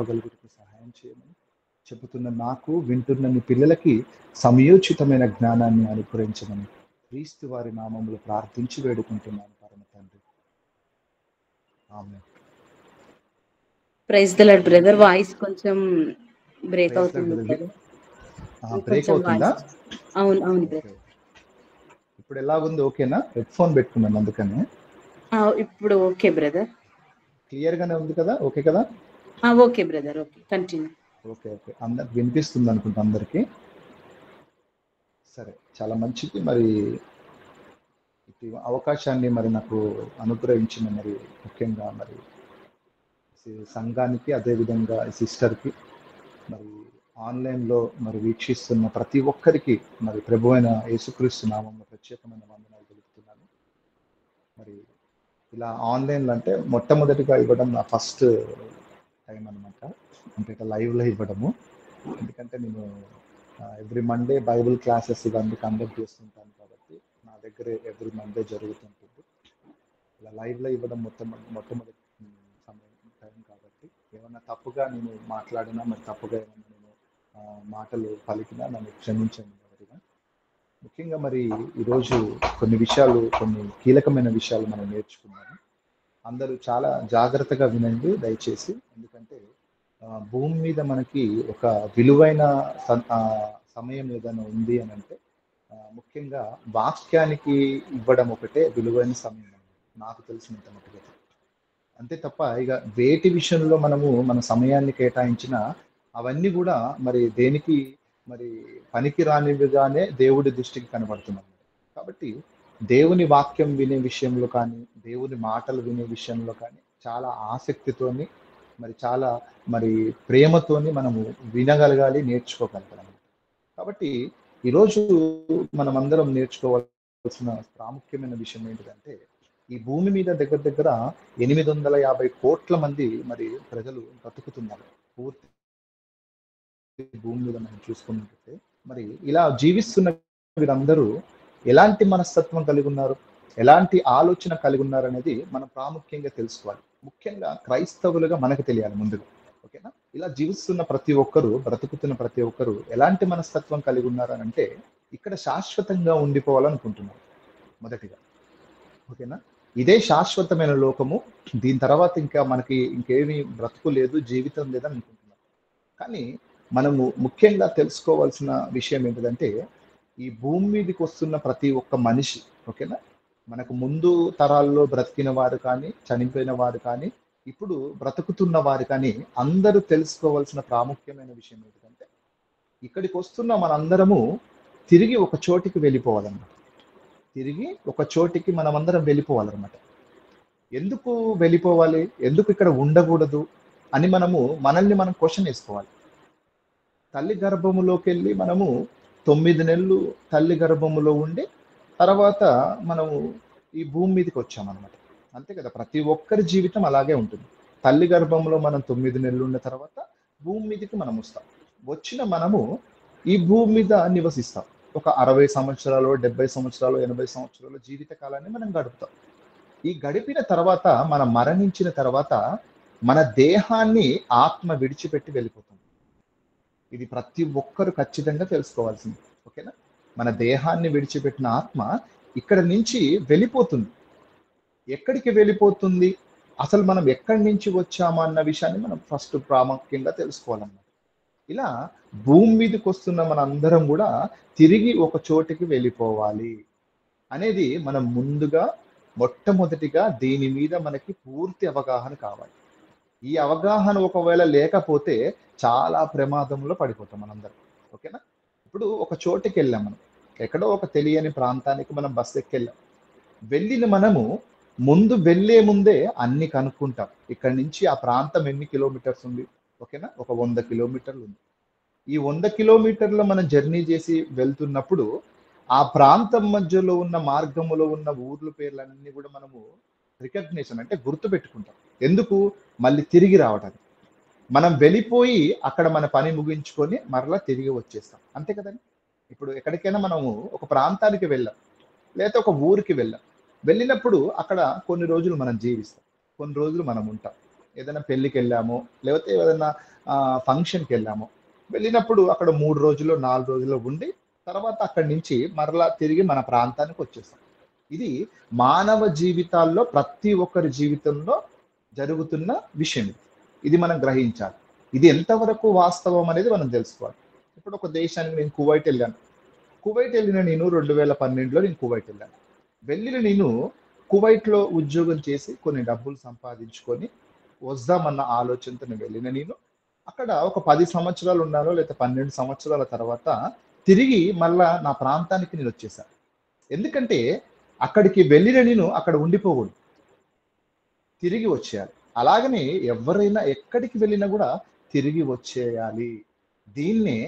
చెప్పగలుగుటకు సహాయం చేయమని చెబుతున్న నాకు, వింటున్న నీ పిల్లలకి సమయోచితమైన జ్ఞానాన్ని అనుగ్రహించమని క్రీస్తు వారి నామములో ప్రార్థించి వేడుకుంటున్నాను పరమ తండ్రి. Amen. Praise the lord brother. Voice కొంచెం బ్రేక్ ప్రైజ్ లార్డ్ అవుతుంది బ్రదర్. బ్రదర్. బ్రేక్ కొంచెం అవుతుందా? వాయిస్ అవును ఓకే బ్రదర్. ఇప్పుడు ఎలాగుంది? ఓకేనా? హెడ్ ఫోన్ పెట్టుకున్నాను అందుకని. ఇప్పుడు ఓకే బ్రదర్. క్లియర్ గానే ఉంది కదా? ఓకే కదా? Okay brother. Okay, continue. Okay. అందరికి వినిపిస్తుంది అనుకుంటా అందరికి. సరే, చాలా మంచిది. మరి ఈ అవకాశాన్ని మరి నాకు అనుగ్రహించిన మరి ముఖ్యంగా మరి సంఘానికి, అదేవిధంగా సిస్టర్కి, మరి ఆన్లైన్లో మరి వీక్షిస్తున్న ప్రతి ఒక్కరికి మరి ప్రభువైన యేసుక్రీస్తు నామంలో ప్రత్యేకమైన వందనాలు తెలుపుతున్నాను. మరి ఇలా ఆన్లైన్లో అంటే మొట్టమొదటిగా ఇవ్వడం నా ఫస్ట్ టైం అనమాట. అంటే ఇట్లా లైవ్లో ఇవ్వడము. ఎందుకంటే నేను ఎవ్రీ మండే బైబుల్ క్లాసెస్ ఇవన్నీ కండక్ట్ చేస్తుంటాను కాబట్టి నా దగ్గర ఎవ్రీ మండే జరుగుతుంటుంది. ఇలా లైవ్లో ఇవ్వడం మొట్టమొదటి సమయం టైం కాబట్టి ఏమన్నా తప్పుగా నేను మాట్లాడినా, మరి తప్పుగా ఏమన్నా నేను మాటలు పలికినా నన్ను క్షమించండి మొదటిగా. ముఖ్యంగా మరి ఈరోజు కొన్ని కీలకమైన విషయాలు మనం నేర్చుకున్నాము. అందరూ చాలా జాగ్రత్తగా వినండి దయచేసి. ఎందుకంటే భూమి మీద మనకి ఒక విలువైన సమయం ఏదైనా ఉంది అని అంటే ముఖ్యంగా వాక్యానికి ఇవ్వడం ఒకటే విలువైన సమయం నాకు తెలిసినంత మట్టుగా. అంతే తప్ప ఇక వేటి విషయంలో మనము మన సమయాన్ని కేటాయించినా అవన్నీ కూడా మరి దేనికి మరి పనికి రానివిగానే దేవుడి దృష్టికి కనబడుతున్నాం. కాబట్టి దేవుని వాక్యం వినే విషయంలో కానీ, దేవుని మాటలు వినే విషయంలో కానీ చాలా ఆసక్తితోని మరి చాలా మరి ప్రేమతోని మనము వినగలగాలి, నేర్చుకోగలగాలి. కాబట్టి ఈరోజు మనం అందరం నేర్చుకోవాల్సిన ప్రాముఖ్యమైన విషయం ఏంటిదంటే, ఈ భూమి మీద దగ్గర 850 కోట్ల మంది మరి ప్రజలు బ్రతుకుతున్నారు. పూర్తి భూమి మీద మనం చూసుకున్నట్లయితే మరి ఇలా జీవిస్తున్న వీరందరూ ఎలాంటి మనస్తత్వం కలిగి ఉన్నారు, ఎలాంటి ఆలోచన కలిగి ఉన్నారు అనేది మనం ప్రాముఖ్యంగా తెలుసుకోవాలి. ముఖ్యంగా క్రైస్తవులుగా మనకు తెలియాలి ముందుగా. ఓకేనా? ఇలా జీవిస్తున్న ప్రతి ఒక్కరు, బ్రతుకుతున్న ప్రతి ఒక్కరు ఎలాంటి మనస్తత్వం కలిగి ఉన్నారు అని అంటే ఇక్కడ శాశ్వతంగా ఉండిపోవాలనుకుంటున్నారు మొదటిగా. ఓకేనా? ఇదే శాశ్వతమైన లోకము, దీని తర్వాత ఇంకా మనకి ఇంకేమీ బ్రతుకు లేదు, జీవితం లేదని అనుకుంటున్నారు. కానీ మనము ముఖ్యంగా తెలుసుకోవాల్సిన విషయం ఏంటిదంటే, ఈ భూమి మీదకి వస్తున్న ప్రతి ఒక్క మనిషి, ఓకేనా, మనకు ముందు తరాల్లో బ్రతికిన వారు కానీ, చనిపోయిన వారు కానీ, ఇప్పుడు బ్రతుకుతున్న వారు కానీ అందరూ తెలుసుకోవాల్సిన ప్రాముఖ్యమైన విషయం ఏంటంటే, ఇక్కడికి వస్తున్న మనందరము తిరిగి ఒక చోటికి వెళ్ళిపోవాలన్నమాట. తిరిగి ఒక చోటికి మనమందరం వెళ్ళిపోవాలన్నమాట. ఎందుకు వెళ్ళిపోవాలి, ఎందుకు ఇక్కడ ఉండకూడదు అని మనల్ని మనం క్వశ్చన్ వేసుకోవాలి. తల్లి గర్భములోకి వెళ్ళి మనము 9 నెలలు తల్లి గర్భములో ఉండి తర్వాత మనము ఈ భూమి మీదకి వచ్చామన్నమాట. అంతే కదా, ప్రతి ఒక్కరి జీవితం అలాగే ఉంటుంది. తల్లి గర్భంలో మనం 9 నెలలు ఉన్న తర్వాత భూమి మీదకి మనం వస్తాం. వచ్చిన మనము ఈ భూమి మీద నివసిస్తాం. ఒక 60 సంవత్సరాలు, 70 సంవత్సరాలు, 80 సంవత్సరాలు జీవిత కాలాన్ని మనం గడుపుతాం. ఈ గడిపిన తర్వాత మనం మరణించిన తర్వాత మన దేహాన్ని ఆత్మ విడిచిపెట్టి వెళ్ళిపోతుంది. ఇది ప్రతి ఒక్కరు ఖచ్చితంగా తెలుసుకోవాల్సింది. ఓకేనా? మన దేహాన్ని విడిచిపెట్టిన ఆత్మ ఇక్కడ నుంచి వెళ్ళిపోతుంది. ఎక్కడికి వెళ్ళిపోతుంది, అసలు మనం ఎక్కడి నుంచి వచ్చామా అన్న విషయాన్ని మనం ఫస్ట్ ప్రాముఖ్యంగా తెలుసుకోవాలన్నమాట. ఇలా భూమి మీదకి వస్తున్న మనందరం కూడా తిరిగి ఒక చోటికి వెళ్ళిపోవాలి అనేది మనం ముందుగా మొట్టమొదటిగా దీని మీద మనకి పూర్తి అవగాహన కావాలి. ఈ అవగాహన ఒకవేళ లేకపోతే చాలా ప్రమాదంలో పడిపోతాం మనందరం. ఓకేనా? ఇప్పుడు ఒక చోటికి వెళ్ళాం, మనం ఎక్కడో ఒక తెలియని ప్రాంతానికి మనం బస్సు ఎక్కి వెళ్ళాం. వెళ్ళిన మనము ముందు వెళ్ళే ముందే అన్ని కనుక్కుంటాం. ఇక్కడి నుంచి ఆ ప్రాంతం ఎన్ని కిలోమీటర్స్ ఉంది, ఓకేనా, ఒక 100 కిలోమీటర్లు ఉంది. ఈ 100 కిలోమీటర్లు మనం జర్నీ చేసి వెళ్తున్నప్పుడు ఆ ప్రాంతం మధ్యలో ఉన్న మార్గములో ఉన్న ఊర్ల పేర్లన్నీ కూడా మనము రికగ్నిషన్ అంటే గుర్తు పెట్టుకుంటాం. ఎందుకు? మళ్ళీ తిరిగి రావడానికి. మనం వెళ్ళిపోయి అక్కడ మన పని ముగించుకొని మరలా తిరిగి వచ్చేస్తాం. అంతే కదండి. ఇప్పుడు ఎక్కడికైనా మనము ఒక ప్రాంతానికి వెళ్ళాం, లేకపోతే ఒక ఊరికి వెళ్ళాం. వెళ్ళినప్పుడు అక్కడ కొన్ని రోజులు మనం జీవిస్తాం, కొన్ని రోజులు మనం ఉంటాం. ఏదైనా పెళ్ళికి వెళ్ళాము, లేకపోతే ఏదైనా ఫంక్షన్కి వెళ్ళాము. వెళ్ళినప్పుడు అక్కడ 3 రోజులు 4 రోజులు ఉండి తర్వాత అక్కడి నుంచి మరలా తిరిగి మన ప్రాంతానికి వచ్చేస్తాం. ఇది మానవ జీవితాల్లో ప్రతి ఒక్కరి జీవితంలో జరుగుతున్న విషయం. ఇది మనం గ్రహించాలి. ఇది ఎంతవరకు వాస్తవం అనేది మనం తెలుసుకోవాలి. ఇప్పుడు ఒక దేశానికి నేను కువైట్ వెళ్ళాను. కువైట్ వెళ్ళిన నేను 2012లో నేను కువైట్ వెళ్ళాను. వెళ్ళిన నేను కువైట్లో ఉద్యోగం చేసి కొన్ని డబ్బులు సంపాదించుకొని వద్దామన్న ఆలోచనతో నేను వెళ్ళిన నేను అక్కడ ఒక 10 సంవత్సరాలు ఉన్నాను, లేదా 12 సంవత్సరాల తర్వాత తిరిగి మళ్ళా నా ప్రాంతానికి నేను వచ్చేసాను. ఎందుకంటే అక్కడికి వెళ్ళిన నేను అక్కడ ఉండిపోకూడదు, తిరిగి వచ్చేయాలి. అలాగనే ఎవరైనా ఎక్కడికి వెళ్ళినా కూడా తిరిగి వచ్చేయాలి. దీన్నే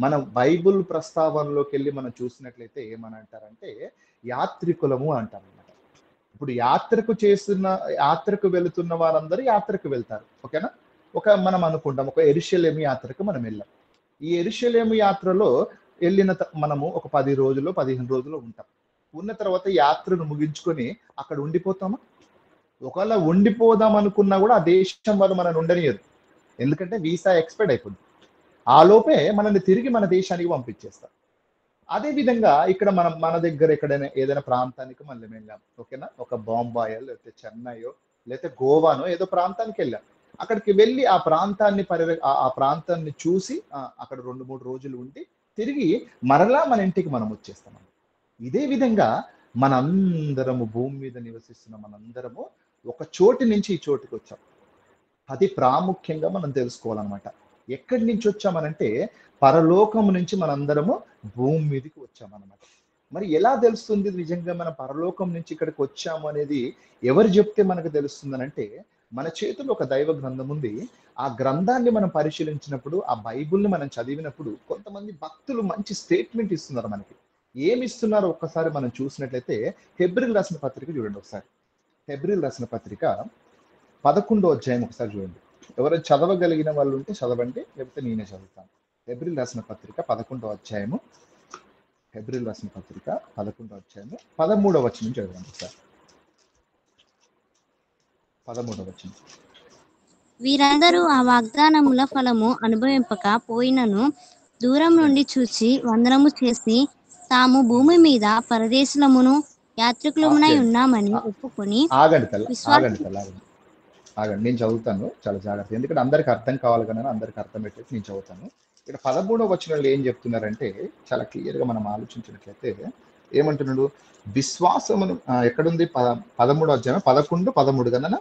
మనం బైబుల్ ప్రస్తావనలోకి వెళ్ళి మనం చూసినట్లయితే ఏమని అంటారంటే యాత్రికులము అంటారన్నమాట. ఇప్పుడు యాత్రకు వెళుతున్న వారందరూ యాత్రకు వెళ్తారు. ఓకేనా? మనం అనుకుంటాం ఒక యెరూషలేము యాత్రకు మనం వెళ్ళాం. ఈ యెరూషలేము యాత్రలో వెళ్ళిన మనము ఒక 10 రోజులు 15 రోజులు ఉంటాం. ఉన్న తర్వాత యాత్రను ముగించుకొని అక్కడ ఉండిపోతామా? ఒకవేళ ఉండిపోదాం అనుకున్నా కూడా ఆ దేశం వాళ్ళు మనల్ని ఉండనియరు. ఎందుకంటే వీసా ఎక్స్పైర్డ్ అయిపోతుంది. ఆ లోపే మనల్ని తిరిగి మన దేశానికి పంపించేస్తారు. అదే విధంగా ఇక్కడ మన దగ్గర ఎక్కడైనా ఏదైనా ప్రాంతానికి మనం వెళ్ళాం. ఓకేనా? ఒక బాంబాయో లేకపోతే చెన్నైయో లేకపోతే గోవానో ఏదో ప్రాంతానికి వెళ్ళాం. అక్కడికి వెళ్ళి ఆ ప్రాంతాన్ని చూసి అక్కడ 2-3 రోజులు ఉండి తిరిగి మరలా మన ఇంటికి మనం వచ్చేస్తాం. ఇదే విధంగా మనందరము భూమి మీద నివసిస్తున్న మనందరము ఒక చోటు నుంచి ఈ చోటుకి వచ్చాం. అది ప్రాముఖ్యంగా మనం తెలుసుకోవాలన్నమాట. ఎక్కడి నుంచి వచ్చామనంటే పరలోకం నుంచి మనందరము భూమి మీదకి వచ్చామన్నమాట. మరి ఎలా తెలుస్తుంది నిజంగా మనం పరలోకం నుంచి ఇక్కడికి వచ్చాము అనేది? ఎవరు చెప్తే మనకు తెలుస్తుందనంటే మన చేతుల్లో ఒక దైవ గ్రంథం ఉంది. ఆ గ్రంథాన్ని మనం పరిశీలించినప్పుడు, ఆ బైబుల్ని మనం చదివినప్పుడు కొంతమంది భక్తులు మంచి స్టేట్మెంట్ ఇస్తున్నారు మనకి. ఏమి ఇస్తున్నారో ఒక్కసారి మనం చూసినట్లయితే హెబ్రీయులు రాసిన పత్రిక చూడండి ఒకసారి. హెబ్రీయులు రాసిన పత్రిక 11వ అధ్యాయం ఒకసారి చూడండి. ఎవరైనా చదవగలిగిన వాళ్ళు ఉంటే చదవండి, లేకపోతే నేనే చదువుతాను. హెబ్రీయులు రాసిన పత్రిక 11వ అధ్యాయము. హెబ్రీయులు రాసిన పత్రిక 11వ అధ్యాయము 13వ వచనం చదవండి ఒకసారి. 13వ వచనం. వీరందరూ ఆ వాగ్దానముల ఫలము అనుభవింపక పోయినను దూరం నుండి చూచి వందనము చేసి తాము భూమి మీద పరదేశులమును యాత్రికులమునై ఉన్నామని ఒప్పుకొని ఆగండి, నేను చదువుతాను చాలా జాగ్రత్త. ఎందుకంటే అందరికి అర్థం కావాలి కానీ అందరికి అర్థం పెట్టేసి నేను చదువుతాను. ఇక్కడ 13వ వచనంలో ఏం చెప్తున్నారంటే చాలా క్లియర్గా మనం ఆలోచించినట్లయితే ఏమంటున్నాడు? విశ్వాసమును ఎక్కడుంది? 13వ అధ్యాయం 11, 13 కదనా?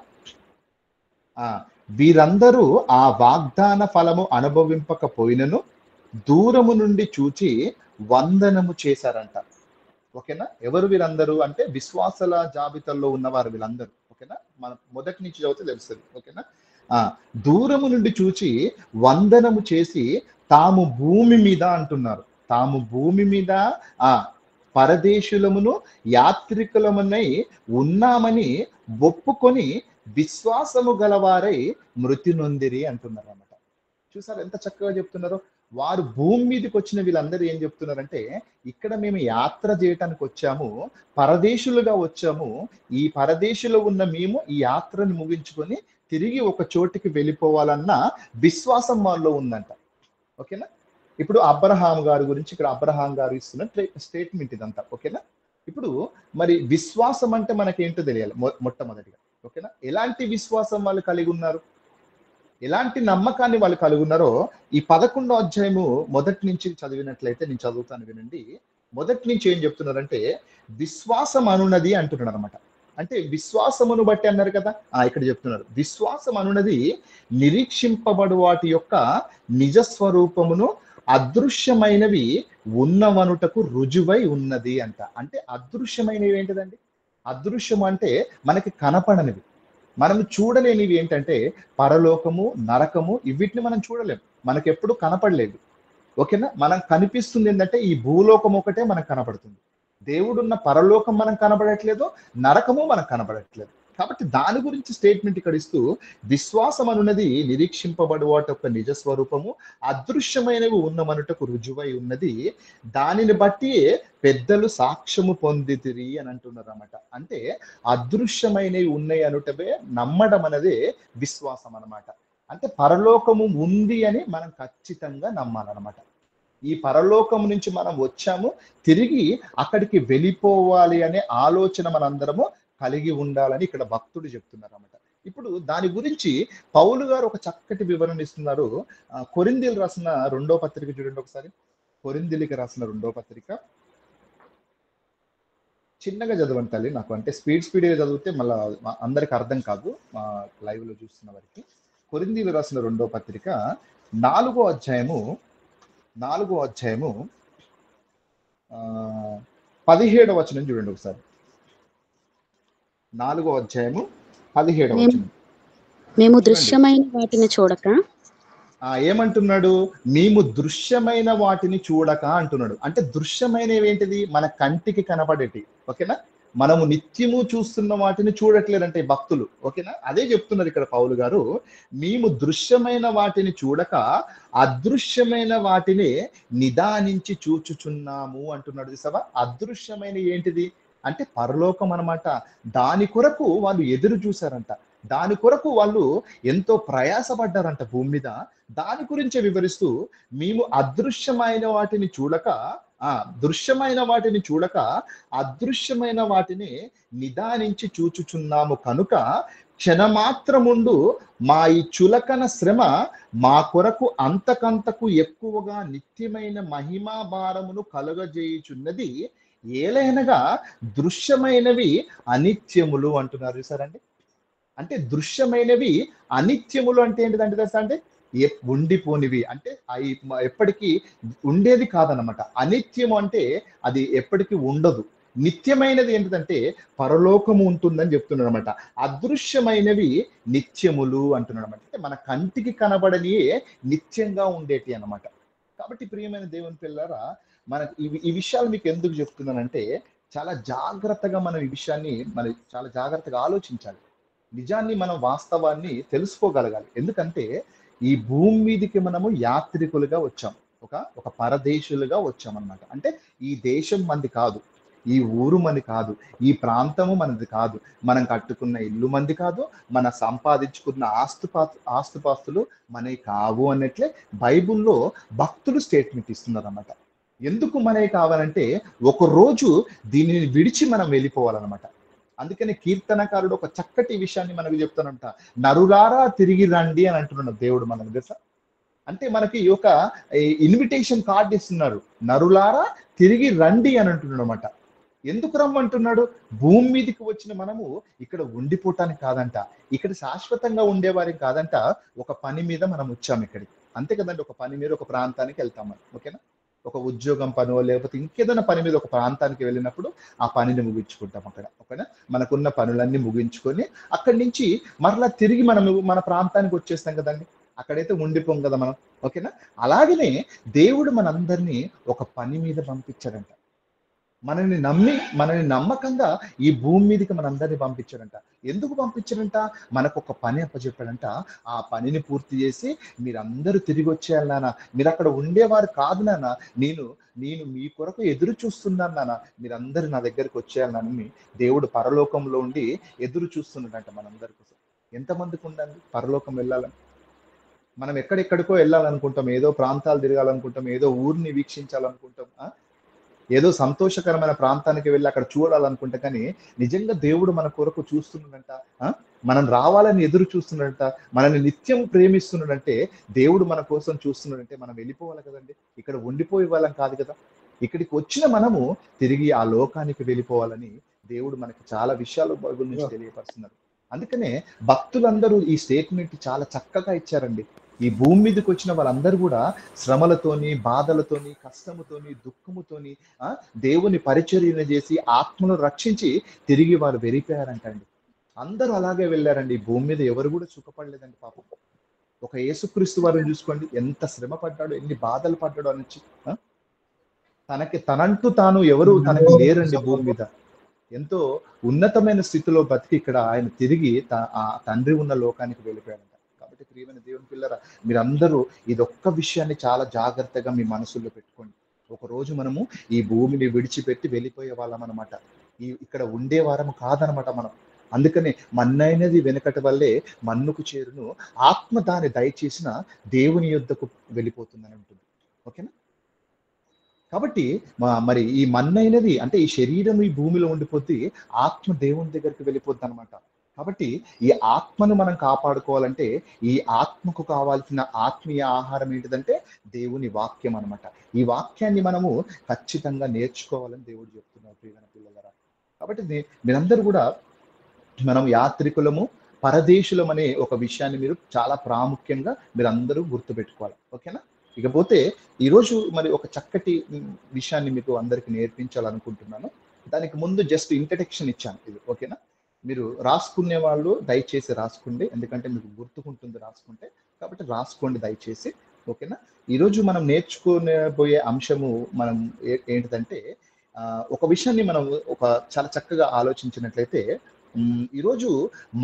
వీరందరూ ఆ వాగ్దాన ఫలము అనుభవింపకపోయినను దూరము నుండి చూచి వందనము చేశారంట. ఓకేనా? ఎవరు వీరందరూ అంటే విశ్వాసాల జాబితాలో ఉన్నవారు వీళ్ళందరూ. ఓకేనా? మనం మొదటి నుంచి చదివితే తెలుస్తుంది. ఓకేనా? దూరము నుండి చూచి వందనము చేసి తాము భూమి మీద అంటున్నారు. తాము భూమి మీద పరదేశులమును యాత్రికులమునై ఉన్నామని ఒప్పుకొని విశ్వాసము గలవారై మృతి నొందిరి అంటున్నారు అన్నమాట. చూసారు ఎంత చక్కగా చెప్తున్నారో? వారు భూమి మీదకి వచ్చిన వీళ్ళందరూ ఏం చెప్తున్నారంటే ఇక్కడ మేము యాత్ర చేయటానికి వచ్చాము, పరదేశులుగా వచ్చాము. ఈ పరదేశులో ఉన్న మేము ఈ యాత్రను ముగించుకొని తిరిగి ఒక చోటికి వెళ్ళిపోవాలన్న విశ్వాసం వాళ్ళలో ఉందంట. ఓకేనా? ఇప్పుడు అబ్రహాం గారి గురించి ఇక్కడ అబ్రహాం గారు ఇస్తున్న స్టేట్మెంట్ ఇదంతా. ఓకేనా? ఇప్పుడు మరి విశ్వాసం అంటే మనకేంటో తెలియాలి మొట్టమొదటిగా. ఓకేనా? ఎలాంటి విశ్వాసం వాళ్ళు కలిగి ఉన్నారు, ఎలాంటి నమ్మకాన్ని వాళ్ళు కలిగి ఉన్నారో ఈ 11వ అధ్యాయము మొదటి నుంచి చదివినట్లయితే నేను చదువుతాను, వినండి. మొదటి నుంచి ఏం చెప్తున్నారంటే విశ్వాసం అనున్నది అంటున్నాడు అనమాట. అంటే విశ్వాసమును బట్టి అన్నారు కదా, ఇక్కడ చెప్తున్నారు విశ్వాసం అనున్నది నిరీక్షింపబడు వాటి యొక్క నిజస్వరూపమును అదృశ్యమైనవి ఉన్నవనుటకు రుజువై ఉన్నది అంట. అంటే అదృశ్యమైనవి ఏంటిదండి? అదృశ్యం అంటే మనకి కనపడనివి, మనం చూడలేనివి ఏంటంటే పరలోకము, నరకము. వీటిని మనం చూడలేము, మనకి ఎప్పుడు కనపడలేదు. ఓకేనా? మనం కనిపిస్తుంది ఏంటంటే ఈ భూలోకం ఒకటే మనకు కనపడుతుంది. దేవుడున్న పరలోకం మనకు కనపడట్లేదు, నరకము మనకు కనపడట్లేదు. కాబట్టి దాని గురించి స్టేట్మెంట్ ఇక్కడ ఇస్తూ, విశ్వాసం అనున్నది నిరీక్షింపబడు వాటి యొక్క నిజ స్వరూపము, అదృశ్యమైనవి ఉన్నమనుటకు రుజువై ఉన్నది, దానిని బట్టి పెద్దలు సాక్ష్యము పొందితిరి అని అంటున్నారు అన్నమాట. అంటే అదృశ్యమైనవి ఉన్నాయి అనుటవే నమ్మడం అనేది విశ్వాసం అన్నమాట. అంటే పరలోకము ఉంది అని మనం ఖచ్చితంగా నమ్మాలన్నమాట. ఈ పరలోకం నుంచి మనం వచ్చాము, తిరిగి అక్కడికి వెళ్ళిపోవాలి అనే ఆలోచన మనందరము కలిగి ఉండాలని ఇక్కడ భక్తుడు చెప్తున్నారు అన్నమాట. ఇప్పుడు దాని గురించి పౌలు గారు ఒక చక్కటి వివరణ ఇస్తున్నారు. కొరింథీయులకు రాసిన 2వ పత్రిక చూడండి ఒకసారి. కొరింథీయులకు రాసిన 2వ పత్రిక చిన్నగా చదవండి తల్లి, నాకు అంటే స్పీడ్గా చదివితే మళ్ళీ అందరికి అర్థం కాదు మా లైవ్ లో చూస్తున్న వారికి. కొరింథీయులకు రాసిన 2వ పత్రిక 4వ అధ్యాయము 17వ వచనం చూడండి ఒకసారి. 4వ అధ్యాయము 17వ వచనం. మేము దృశ్యమైన వాటిని చూడక ఏమంటున్నాడు? మేము దృశ్యమైన వాటిని చూడక అంటున్నాడు. అంటే దృశ్యమైనవి ఏంటిది? మన కంటికి కనబడేటి. ఓకేనా? మనము నిత్యము చూస్తున్న వాటిని చూడట్లేదంటే భక్తులు. ఓకేనా? అదే చెప్తున్నారు ఇక్కడ పౌలు గారు. మేము దృశ్యమైన వాటిని చూడక అదృశ్యమైన వాటిని నిదానించి చూచుచున్నాము అంటున్నాడు. చూసావా? అదృశ్యమైన ఏంటిది అంటే పరలోకం అన్నమాట. దాని కొరకు వాళ్ళు ఎదురు చూశారంట, దాని కొరకు వాళ్ళు ఎంతో ప్రయాసపడ్డారంట భూమి మీద. దాని గురించి వివరిస్తూ, మేము అదృశ్యమైన వాటిని చూడక దృశ్యమైన వాటిని చూడక అదృశ్యమైన వాటిని నిదానించి చూచుచున్నాము కనుక క్షణమాత్రముండు మా ఈ చులకన శ్రమ మా కొరకు అంతకంతకు ఎక్కువగా నిత్యమైన మహిమా భారమును కలుగజేయుచున్నది, ఏలైనగా దృశ్యమైనవి అనిత్యములు అంటున్నారు. సరండి, అంటే దృశ్యమైనవి అనిత్యములు అంటే ఏంటిదంటే తెలుసా? అంటే ఉండిపోనివి, అంటే అవి ఎప్పటికీ ఉండేది కాదనమాట. అనిత్యము అంటే అది ఎప్పటికీ ఉండదు. నిత్యమైనది ఏంటిదంటే పరలోకము ఉంటుందని చెప్తున్నాడు అనమాట. అదృశ్యమైనవి నిత్యములు అంటున్నాడు అనమాట. అంటే మన కంటికి కనబడని నిత్యంగా ఉండేటి అన్నమాట. కాబట్టి ప్రియమైన దేవుని పిల్లరా, మనకి ఈ విషయాలు మీకు ఎందుకు చెప్తున్నానంటే, చాలా జాగ్రత్తగా మనం ఈ విషయాన్ని చాలా జాగ్రత్తగా ఆలోచించాలి. నిజాన్ని మనం వాస్తవాన్ని తెలుసుకోగలగాలి. ఎందుకంటే ఈ భూమి మీదకి మనము యాత్రికులుగా వచ్చాం, ఒక పరదేశులుగా వచ్చామన్నమాట. అంటే ఈ దేశం మనది కాదు, ఈ ఊరు మనది కాదు, ఈ ప్రాంతము మనది కాదు, మనం కట్టుకున్న ఇల్లు మంది కాదు, మన సంపాదించుకున్న ఆస్తుపాస్తులు మనవి కావు అన్నట్లే బైబుల్లో భక్తులు స్టేట్మెంట్ ఇస్తున్నారు అన్నమాట. ఎందుకు మనవి కావాలంటే ఒక రోజు దీనిని విడిచి మనం వెళ్ళిపోవాలన్నమాట. అందుకని కీర్తనకారుడు ఒక చక్కటి విషయాన్ని మనకు చెప్తానంట, నరులారా తిరిగి రండి అని అంటున్నాడు దేవుడు మనకు. తెలుసా? అంటే మనకి ఒక ఇన్విటేషన్ కార్డు ఇస్తున్నారు, నరులారా తిరిగి రండి అని అంటున్నాడు అనమాట. ఎందుకు రమ్మంటున్నాడు? భూమి మీదకి వచ్చిన మనము ఇక్కడ ఉండిపోవటానికి కాదంట, ఇక్కడ శాశ్వతంగా ఉండేవారి కాదంట. ఒక పని మీద మనం వచ్చాము ఇక్కడికి, అంతే కదండి. ఒక పని మీద ఒక ప్రాంతానికి వెళ్తాం మనం. ఓకేనా? ఒక ఉద్యోగం పనో లేకపోతే ఇంకేదైనా పని మీద ఒక ప్రాంతానికి వెళ్ళినప్పుడు ఆ పనిని ముగించుకుంటాం అక్కడ. ఓకేనా? మనకున్న పనులన్నీ ముగించుకొని అక్కడి నుంచి మరలా తిరిగి మన ప్రాంతానికి వచ్చేస్తాం కదండి. అక్కడైతే ఉండిపోం కదా మనం. ఓకేనా? అలాగనే దేవుడు మనందరినీ ఒక పని మీద పంపించాడంట. మనల్ని నమ్మకంగా ఈ భూమి మీదకి మనందరినీ పంపించాడంట. ఎందుకు పంపించాడంట? మనకు ఒక పని అప్పచెప్పాడంట. ఆ పనిని పూర్తి చేసి మీరందరూ తిరిగి వచ్చేయాలి నాన్న, మీరు అక్కడ ఉండేవారు కాదు నాన్న, నేను మీ కొరకు ఎదురు చూస్తున్నాను నాన్న, మీరందరూ నా దగ్గరికి వచ్చేయాలని దేవుడు పరలోకంలో ఉండి ఎదురు చూస్తున్నాడంట మనందరి కోసం. ఎంతమందికి ఉండండి పరలోకం వెళ్ళాలని? మనం ఎక్కడెక్కడికో వెళ్ళాలనుకుంటాం, ఏదో ప్రాంతాలు తిరగాలనుకుంటాం, ఏదో ఊరిని వీక్షించాలనుకుంటాం, ఏదో సంతోషకరమైన ప్రాంతానికి వెళ్ళి అక్కడ చూడాలనుకుంటా. కానీ నిజంగా దేవుడు మన కొరకు చూస్తున్నాడంట, మనం రావాలని ఎదురు చూస్తున్నాడంట, మనల్ని నిత్యం ప్రేమిస్తున్నాడంటే, దేవుడు మన కోసం చూస్తున్నాడంటే మనం వెళ్ళిపోవాలి కదండి. ఇక్కడ ఉండిపోయే వాళ్ళం కాదు కదా. ఇక్కడికి వచ్చిన మనము తిరిగి ఆ లోకానికి వెళ్ళిపోవాలని దేవుడు మనకి చాలా విషయాలు బైబిల్ నుంచి తెలియపరుస్తున్నారు. అందుకనే భక్తులందరూ ఈ స్టేట్మెంట్ చాలా చక్కగా ఇచ్చారండి. ఈ భూమి మీదకి వచ్చిన వాళ్ళందరూ కూడా శ్రమలతోని, బాధలతోని, కష్టముతోని, దుఃఖముతోని దేవుని పరిచర్యను చేసి ఆత్మను రక్షించి తిరిగి వారు వెళ్ళిపోయారంటండి. అందరూ అలాగే వెళ్ళారండి. ఈ భూమి మీద ఎవరు కూడా సుఖపడలేదండి పాపం. ఒక యేసుక్రీస్తు వారిని చూసుకోండి, ఎంత శ్రమ పడ్డాడో, ఎన్ని బాధలు పడ్డాడో అని తనంటూ తాను ఎవరు తనకి లేరండి భూమి మీద. ఎంతో ఉన్నతమైన స్థితిలో బతికి ఇక్కడ ఆయన తిరిగి ఆ తండ్రి ఉన్న లోకానికి వెళ్ళిపోయాడంట. కాబట్టి ప్రియమైన దేవుని పిల్లరా, మీరందరూ ఇదొక్క విషయాన్ని చాలా జాగ్రత్తగా మీ మనసులో పెట్టుకోండి. ఒక రోజు మనము ఈ భూమిని విడిచిపెట్టి వెళ్ళిపోయే వాళ్ళం అనమాట. ఇక్కడ ఉండే వారము కాదనమాట మనం. అందుకని మన్నైనది వెనకటి వల్లే మన్నుకు చేరును, ఆత్మ దాన్ని దయచేసిన దేవుని యుద్ధకు వెళ్ళిపోతుందని ఉంటుంది. ఓకేనా? కాబట్టి మరి ఈ మన్నైనది అంటే ఈ శరీరం ఈ భూమిలో ఉండిపోతే ఆత్మ దేవుని దగ్గరికి వెళ్ళిపోద్ది అనమాట. కాబట్టి ఈ ఆత్మను మనం కాపాడుకోవాలంటే ఈ ఆత్మకు కావాల్సిన ఆత్మీయ ఆహారం ఏంటిదంటే దేవుని వాక్యం అనమాట. ఈ వాక్యాన్ని మనము ఖచ్చితంగా నేర్చుకోవాలని దేవుడు చెప్తున్నారు ప్రియమైన పిల్లలరా. కాబట్టి మీరందరూ కూడా మనం యాత్రికులము పరదేశులం అనే ఒక విషయాన్ని మీరు చాలా ప్రాముఖ్యంగా మీరందరూ గుర్తుపెట్టుకోవాలి. ఓకేనా? ఇకపోతే ఈరోజు మరి ఒక చక్కటి విషయాన్ని మీకు అందరికి నేర్పించాలనుకుంటున్నాను. దానికి ముందు జస్ట్ ఇంట్రడక్షన్ ఇచ్చాను ఇది. ఓకేనా? మీరు రాసుకునే వాళ్ళు దయచేసి రాసుకోండి, ఎందుకంటే మీకు గుర్తుకుంటుంది రాసుకుంటే. కాబట్టి రాసుకోండి దయచేసి. ఓకేనా? ఈరోజు మనం నేర్చుకునేబోయే అంశము మనం ఏంటిదంటే ఒక విషయాన్ని మనం చాలా చక్కగా ఆలోచించినట్లయితే, ఈరోజు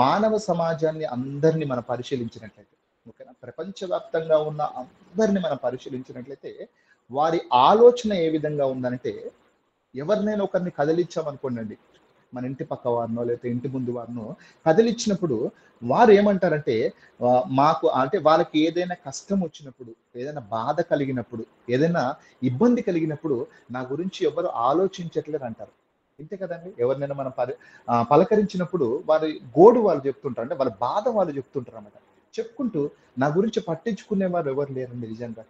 మానవ సమాజాన్ని అందరినీ మనం పరిశీలించినట్లయితే, ఓకేనా, ప్రపంచవ్యాప్తంగా ఉన్న అందరినీ మనం పరిశీలించినట్లయితే వారి ఆలోచన ఏ విధంగా ఉందంటే, ఎవరినైనా ఒకరిని కదిలించామనుకోండి, మన ఇంటి పక్క వారినో లేకపోతే ఇంటి ముందు వారినో కదిలిచ్చినప్పుడు వారు ఏమంటారంటే, మాకు అంటే వాళ్ళకి ఏదైనా కష్టం వచ్చినప్పుడు, ఏదైనా బాధ కలిగినప్పుడు, ఏదైనా ఇబ్బంది కలిగినప్పుడు నా గురించి ఎవరు ఆలోచించట్లేదు అంటారు. ఇంతే కదండి. ఎవరినైనా మనం పలకరించినప్పుడు వారి గోడు వాళ్ళు చెప్తుంటారు, అంటే వాళ్ళ బాధ వాళ్ళు చెప్తుంటారు అన్నమాట. చెప్పుకుంటూ నా గురించి పట్టించుకునేవారు ఎవరు లేరండి నిజంగా.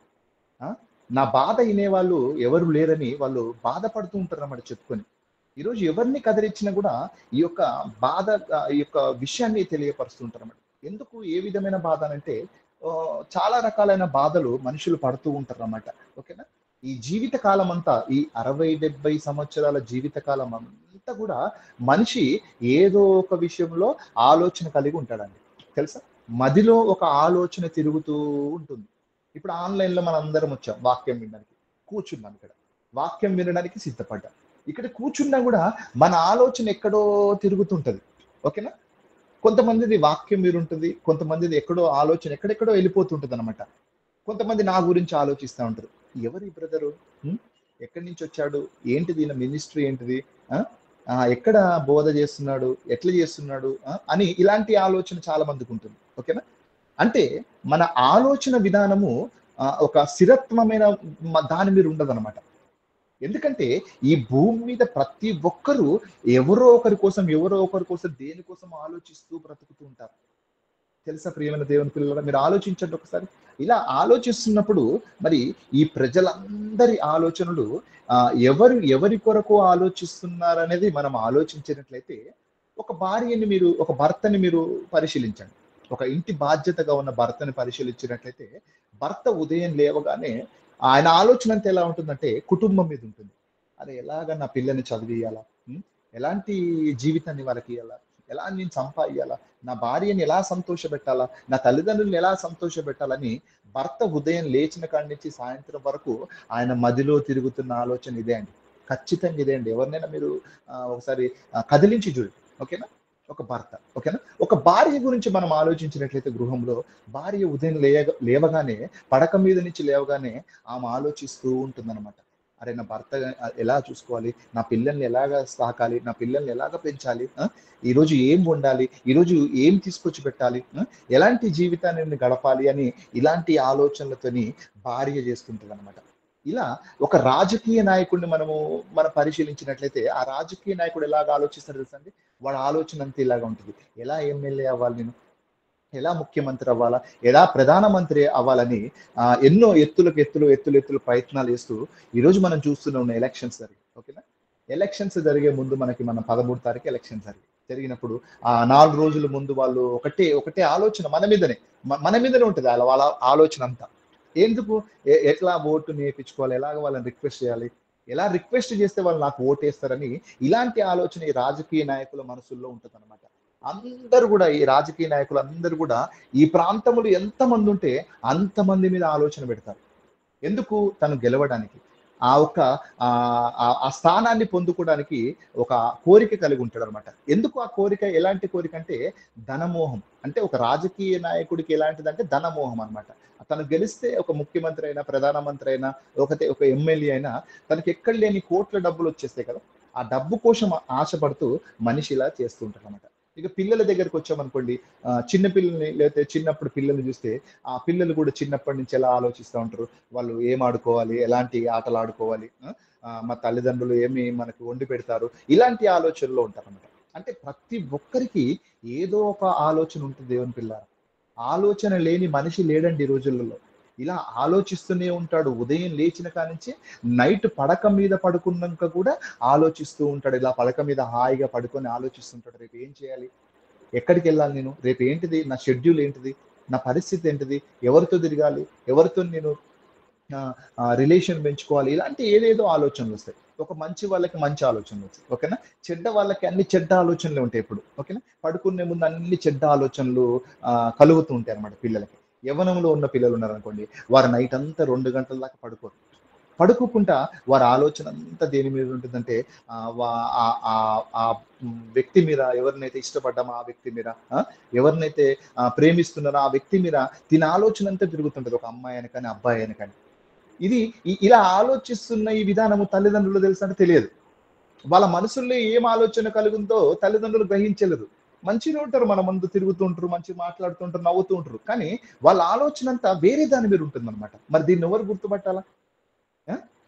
నా బాధ వినేవాళ్ళు ఎవరు లేరని వాళ్ళు బాధపడుతూ ఉంటారు అన్నమాట చెప్పుకొని. ఈరోజు ఎవరిని కదిలిచ్చినా కూడా ఈ యొక్క బాధ, ఈ యొక్క విషయాన్ని తెలియపరుస్తుంటారు అన్నమాట. ఎందుకు, ఏ విధమైన బాధ అంటే చాలా రకాలైన బాధలు మనుషులు పడుతూ ఉంటారు అన్నమాట. ఓకేనా? ఈ జీవిత కాలం అంతా, ఈ 60-70 సంవత్సరాల జీవిత కాలం అంతా కూడా మనిషి ఏదో ఒక విషయంలో ఆలోచన కలిగి ఉంటాడండి. తెలుసా? మదిలో ఒక ఆలోచన తిరుగుతూ ఉంటుంది. ఇప్పుడు ఆన్లైన్లో మనం అందరం వచ్చాం వాక్యం వినడానికి, కూర్చున్నాం. ఇక్కడ వాక్యం వినడానికి సిద్ధపడ్డాం. ఇక్కడ కూర్చున్నా కూడా మన ఆలోచన ఎక్కడో తిరుగుతుంటది. ఓకేనా? కొంతమందిది వాక్యం వీరుంటుంది, కొంతమందిది ఎక్కడో ఆలోచన ఎక్కడెక్కడో వెళ్ళిపోతుంటుంది అనమాట. కొంతమంది నా గురించి ఆలోచిస్తూ ఉంటారు, ఎవరి బ్రదరు, ఎక్కడి నుంచి వచ్చాడు, ఏంటిది, ఈయన మినిస్ట్రీ ఏంటిది, ఎక్కడ బోధ చేస్తున్నాడు, ఎట్లా చేస్తున్నాడు అని ఇలాంటి ఆలోచన చాలా మందికి ఉంటుంది. ఓకేనా? అంటే మన ఆలోచన విధానము ఒక స్థిరత్వమైన దాని మీద ఉండదన్నమాట. ఎందుకంటే ఈ భూమి మీద ప్రతి ఒక్కరూ ఎవరో ఒకరి కోసం దేనికోసం ఆలోచిస్తూ బ్రతుకుతూ ఉంటారు. తెలుసా ప్రియమైన దేవుని పిల్లల, మీరు ఆలోచించండి ఒకసారి. ఇలా ఆలోచిస్తున్నప్పుడు మరి ఈ ప్రజలందరి ఆలోచనలు ఎవరి కొరకు ఆలోచిస్తున్నారనేది మనం ఆలోచించినట్లయితే, ఒక భర్తని మీరు పరిశీలించండి. ఒక ఇంటి బాధ్యతగా ఉన్న భర్తని పరిశీలించినట్లయితే, భర్త ఉదయం లేవగానే ఆయన ఆలోచన అంతా ఎలా ఉంటుందంటే కుటుంబం మీద ఉంటుంది. అరే ఎలాగ నా పిల్లని చదివియాలా, ఎలాంటి జీవితాన్ని వాళ్ళకి ఇవ్వాలా, ఎలా నేను సంపాదించాలా, నా భార్యని ఎలా సంతోషపెట్టాలా, నా తల్లిదండ్రులను ఎలా సంతోషపెట్టాలని భర్త ఉదయం లేచిన కాడి నుంచి సాయంత్రం వరకు ఆయన మదిలో తిరుగుతున్న ఆలోచన ఇదే అండి. ఖచ్చితంగా ఇదే అండి. ఎవరినైనా మీరు ఒకసారి కదిలించి చూడండి. ఓకేనా? ఒక భర్త. ఓకేనా? ఒక భార్య గురించి మనం ఆలోచించినట్లయితే, గృహంలో భార్య ఉదయం లేవగానే, పడక మీద నుంచి లేవగానే ఆమె ఆలోచిస్తూ ఉంటుందన్నమాట. అరే నా భర్త ఎలా చూసుకోవాలి, నా పిల్లల్ని ఎలాగ సాకాలి, నా పిల్లల్ని ఎలాగ పెంచాలి, ఈరోజు ఏం వండాలి, ఈరోజు ఏం తీసుకొచ్చి పెట్టాలి, ఎలాంటి జీవితాన్ని గడపాలి అని ఇలాంటి ఆలోచనలతోని భార్య చేస్తుంటుంది అనమాట. ఇలా ఒక రాజకీయ నాయకుడిని మనం పరిశీలించినట్లయితే, ఆ రాజకీయ నాయకుడు ఎలాగ ఆలోచిస్తాడు తెలుసా అండి? వాడి ఆలోచన అంతా ఇలాగా ఉంటుంది. ఎలా ఎమ్మెల్యే అవ్వాలి నేను, ఎలా ముఖ్యమంత్రి అవ్వాలా, ఎలా ప్రధానమంత్రి అవ్వాలని ఎన్నో ఎత్తులు ప్రయత్నాలు చేస్తూ ఈరోజు మనం చూస్తున్న ఎలక్షన్స్ జరిగి. ఓకేనా? ఎలక్షన్స్ జరిగే ముందు మన 13 తారీఖు ఎలక్షన్స్ జరిగినప్పుడు ఆ 4 రోజుల ముందు వాళ్ళు ఒకటే ఆలోచన మన మీదనే ఉంటుంది వాళ్ళ ఆలోచన అంతా. ఎందుకు, ఎట్లా ఓటు నేర్పించుకోవాలి, ఎలాగ వాళ్ళని రిక్వెస్ట్ చేయాలి, ఎలా రిక్వెస్ట్ చేస్తే వాళ్ళు నాకు ఓటేస్తారని ఇలాంటి ఆలోచన ఈ రాజకీయ నాయకుల మనసుల్లో ఉంటుంది అనమాట. అందరూ కూడా, ఈ రాజకీయ నాయకులు అందరూ కూడా ఈ ప్రాంతంలో ఎంతమంది ఉంటే అంతమంది మీద ఆలోచన పెడతారు. ఎందుకు? తను గెలవడానికి. ఆ ఒక ఆ స్థానాన్ని పొందుకోవడానికి ఒక కోరిక కలిగి ఉంటాడు అనమాట. ఎందుకు ఆ కోరిక? ఎలాంటి కోరిక అంటే ధనమోహం. అంటే ఒక రాజకీయ నాయకుడికి ఎలాంటిదంటే ధనమోహం అనమాట. తను గెలిస్తే ఒక ముఖ్యమంత్రి అయినా, ప్రధానమంత్రి అయినా, ఒక ఎమ్మెల్యే అయినా తనకి ఎక్కడ లేని కోట్ల డబ్బులు వచ్చేస్తాయి కదా. ఆ డబ్బు కోసం ఆశపడుతూ మనిషి ఇలా చేస్తూ ఉంటారు అనమాట. ఇక పిల్లల దగ్గరికి వచ్చామనుకోండి, చిన్న పిల్లల్ని లేకపోతే చిన్నప్పుడు పిల్లల్ని చూస్తే ఆ పిల్లలు కూడా చిన్నప్పటి నుంచి ఎలా ఆలోచిస్తూ ఉంటారు. వాళ్ళు ఏం ఆడుకోవాలి, ఎలాంటి ఆటలు ఆడుకోవాలి, మా తల్లిదండ్రులు ఏమి మనకు వండి పెడతారు, ఇలాంటి ఆలోచనలో ఉంటారన్నమాట. అంటే ప్రతి ఒక్కరికి ఏదో ఒక ఆలోచన ఉంటుంది దేవుని పిల్లారా. ఆలోచన లేని మనిషి లేడండి ఈ రోజులలో. ఇలా ఆలోచిస్తూనే ఉంటాడు. ఉదయం లేచిన కానించి నైట్ పడక మీద పడుకున్నాక కూడా ఆలోచిస్తూ ఉంటాడు. ఇలా పడక మీద హాయిగా పడుకొని ఆలోచిస్తుంటాడు. రేపు ఏం చేయాలి? ఎక్కడికి వెళ్ళాలి నేను? రేపు ఏంటిది? నా షెడ్యూల్ ఏంటిది? నా పరిస్థితి ఏంటిది? ఎవరితో తిరగాలి? ఎవరితో నేను రిలేషన్ పెంచుకోవాలి? ఇలాంటి ఏదేదో ఆలోచనలు వస్తాయి. ఒక మంచి వాళ్ళకి మంచి ఆలోచనలు వస్తాయి, ఓకేనా. చెడ్డ వాళ్ళకి అన్ని చెడ్డ ఆలోచనలు ఉంటాయి ఎప్పుడు, ఓకేనా. పడుకునే ముందు అన్ని చెడ్డ ఆలోచనలు కలుగుతూ ఉంటాయి అన్నమాట పిల్లలకి. యవ్వనంలో ఉన్న పిల్లలు ఉన్నారనుకోండి, వారు నైట్ అంతా 2 గంటల దాకా పడుకోరు. పడుకోకుండా వారి ఆలోచన అంతా దేని మీద ఉంటుందంటే ఆ వ్యక్తి మీద, ఎవరినైతే ఇష్టపడ్డామో ఆ వ్యక్తి మీద, ఎవరినైతే ప్రేమిస్తున్నారో ఆ వ్యక్తి మీద తిన ఆలోచన అంతా తిరుగుతుంటది. ఒక అమ్మాయి అని కానీ, అబ్బాయి అని కానీ. ఇది ఇలా ఆలోచిస్తున్న ఈ విధానము తల్లిదండ్రులు తెలుసు అంటే తెలియదు. వాళ్ళ మనసుల్లో ఏం ఆలోచన కలుగుందో తల్లిదండ్రులు గ్రహించలేదు. మంచిగా ఉంటారు, మన ముందు తిరుగుతూ ఉంటారు, మంచిగా మాట్లాడుతుంటారు, నవ్వుతూ ఉంటారు. కానీ వాళ్ళ ఆలోచన అంతా వేరే దాని మీద ఉంటుందన్నమాట. మరి దీన్ని ఎవరు గుర్తుపట్టాలా?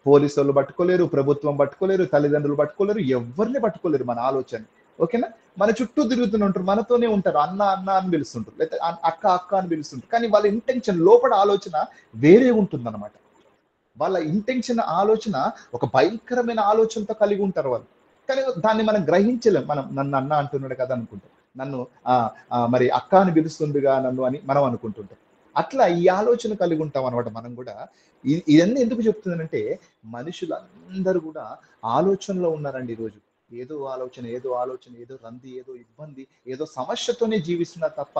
పోలీసు వాళ్ళు పట్టుకోలేరు, ప్రభుత్వం పట్టుకోలేరు, తల్లిదండ్రులు పట్టుకోలేరు, ఎవరిని పట్టుకోలేరు మన ఆలోచన, ఓకేనా. మన చుట్టూ తిరుగుతూనే ఉంటారు, మనతోనే ఉంటారు, అన్న అన్న అని పిలుస్తుంటారు, లేకపోతే అక్క అక్క అని పిలుస్తుంటారు. కానీ వాళ్ళ ఇంటెన్షన్, లోపల ఆలోచన వేరే ఉంటుందన్నమాట. వాళ్ళ ఇంటెన్షన్, ఆలోచన ఒక భయంకరమైన ఆలోచనతో కలిగి ఉంటారు వాళ్ళు. కానీ దాన్ని మనం గ్రహించలేం. మనం నన్ను అన్న అంటున్నాడు కదా అనుకుంటాం, నన్ను మరి అక్క అని పిలుస్తుందిగా నన్ను అని మనం అనుకుంటుంటాం. అట్లా ఈ ఆలోచన కలిగి ఉంటాం అనమాట మనం కూడా. ఇవన్నీ ఎందుకు చెప్తున్నానంటే మనుషులందరూ కూడా ఆలోచనలో ఉన్నారండి ఈరోజు. ఏదో ఆలోచన, ఏదో ఆలోచన, ఏదో రంది, ఏదో ఇబ్బంది, ఏదో సమస్యతోనే జీవిస్తున్నారు తప్ప